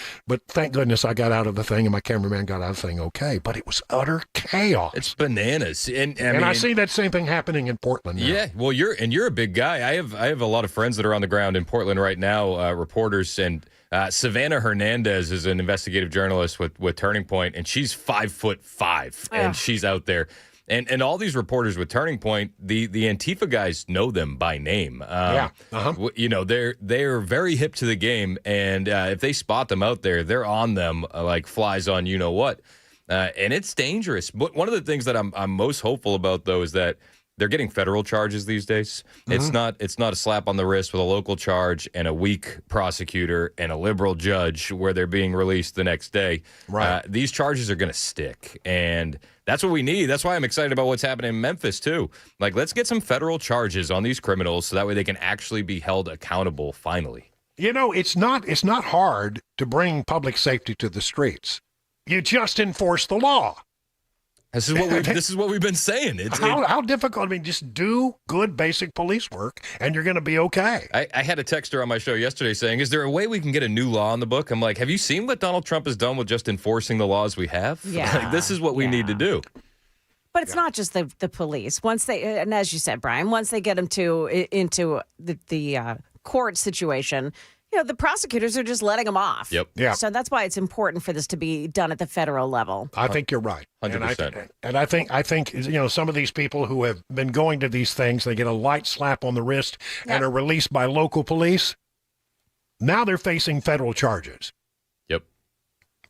thank goodness I got out of the thing, and my cameraman got out of the thing okay. But it was utter chaos. It's bananas. And I see that same thing happening in Portland now. Yeah, well, you're a big guy. I have a lot of friends that are on the ground in Portland right now, reporters, and Savannah Hernandez is an investigative journalist with Turning Point, and she's 5'5", and she's out there. And all these reporters with Turning Point, the Antifa guys know them by name. You know, they're very hip to the game, and if they spot them out there, they're on them like flies on you know what. And it's dangerous. But one of the things that I'm most hopeful about, though, is that they're getting federal charges these days. Mm-hmm. It's not a slap on the wrist with a local charge and a weak prosecutor and a liberal judge where they're being released the next day. Right. These charges are going to stick, and that's what we need. That's why I'm excited about what's happening in Memphis too. Like, let's get some federal charges on these criminals so that way they can actually be held accountable finally. You know, it's not hard to bring public safety to the streets. You just enforce the law. This is what we've been saying. How difficult? I mean, just do good basic police work, and you're going to be okay. I had a texter on my show yesterday saying, "Is there a way we can get a new law in the book?" I'm like, "Have you seen what Donald Trump has done with just enforcing the laws we have? Yeah, like, this is what we need to do." But it's not just the police. Once they, and as you said, Brian, once they get them into the court situation, you know, the prosecutors are just letting them off. Yep. Yeah. So that's why it's important for this to be done at the federal level. I think you're right. 100%. And I think you know, some of these people who have been going to these things, they get a light slap on the wrist and are released by local police. Now they're facing federal charges. Yep.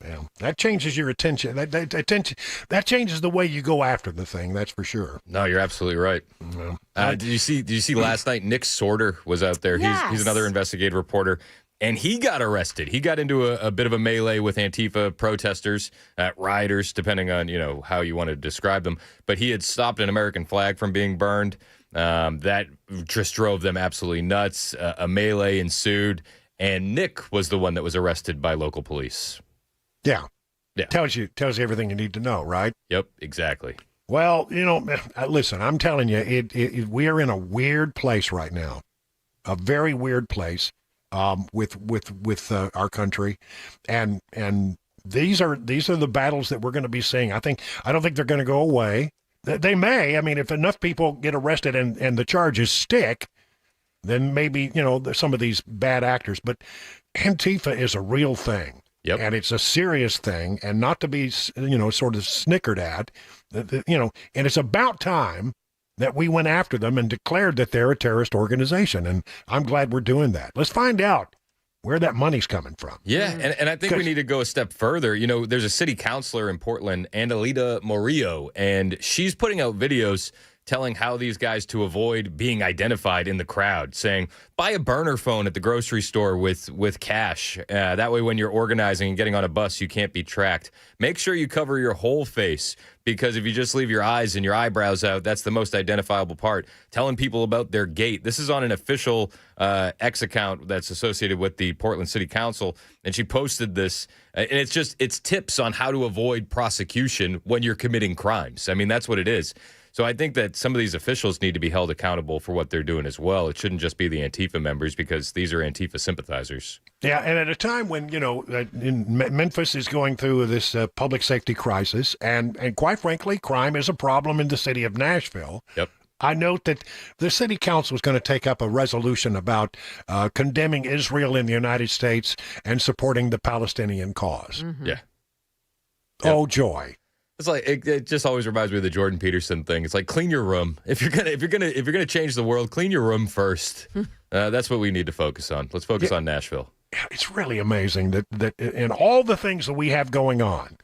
Yeah, that changes your attention. That changes the way you go after the thing. That's for sure. No, you're absolutely right. Did you see last night? Nick Sorter was out there. Yes. He's another investigative reporter, and he got arrested. He got into a bit of a melee with Antifa protesters, rioters, depending on how you want to describe them. But he had stopped an American flag from being burned. That just drove them absolutely nuts. A melee ensued, and Nick was the one that was arrested by local police. Yeah. Yeah. Tells you everything you need to know, right? Yep, exactly. Well, listen, I'm telling you, we are in a weird place right now, a very weird place with our country, and these are the battles that we're going to be seeing. I don't think they're going to go away. They may. I mean, if enough people get arrested and the charges stick, then maybe some of these bad actors. But Antifa is a real thing. Yep. And it's a serious thing, and not to be, sort of snickered at, and it's about time that we went after them and declared that they're a terrorist organization. And I'm glad we're doing that. Let's find out where that money's coming from. Yeah, and I think we need to go a step further. There's a city councilor in Portland, Andalita Morillo, and she's putting out videos telling how these guys to avoid being identified in the crowd, saying, buy a burner phone at the grocery store with cash. That way when you're organizing and getting on a bus, you can't be tracked. Make sure you cover your whole face, because if you just leave your eyes and your eyebrows out, that's the most identifiable part. Telling people about their gait. This is on an official X account that's associated with the Portland City Council, and she posted this, and it's tips on how to avoid prosecution when you're committing crimes. I mean, that's what it is. So I think that some of these officials need to be held accountable for what they're doing as well. It shouldn't just be the Antifa members, because these are Antifa sympathizers. Yeah, and at a time when, Memphis is going through this public safety crisis, and quite frankly, crime is a problem in the city of Nashville. Yep. I note that the city council is going to take up a resolution about condemning Israel in the United States and supporting the Palestinian cause. Mm-hmm. Yeah. Oh, joy. It's like it just always reminds me of the Jordan Peterson thing. It's like clean your room. If you're gonna change the world, clean your room first. That's what we need to focus on. Let's focus on Nashville. It's really amazing that in all the things that we have going on,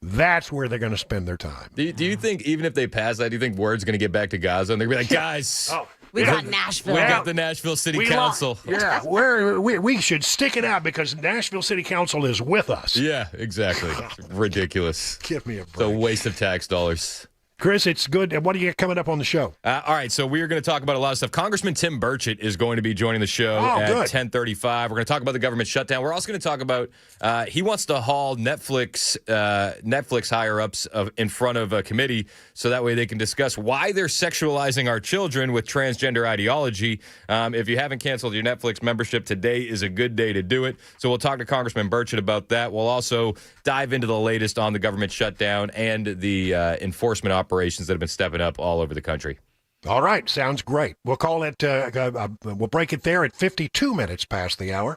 that's where they're going to spend their time. Do you think even if they pass that, do you think word's going to get back to Gaza and they're going to be like, guys, we got Nashville. We got the Nashville City Council. Yeah, we should stick it out because Nashville City Council is with us. Yeah, exactly. Ridiculous. Give me a break. It's a waste of tax dollars. Chris, it's good. What do you got coming up on the show? All right, so we are going to talk about a lot of stuff. Congressman Tim Burchett is going to be joining the show at 10:35. We're going to talk about the government shutdown. We're also going to talk about he wants to haul Netflix higher-ups in front of a committee so that way they can discuss why they're sexualizing our children with transgender ideology. If you haven't canceled your Netflix membership, today is a good day to do it. So we'll talk to Congressman Burchett about that. We'll also dive into the latest on the government shutdown and the enforcement operations that have been stepping up all over the country. All right. Sounds great. We'll call it, we'll break it there at 52 minutes past the hour.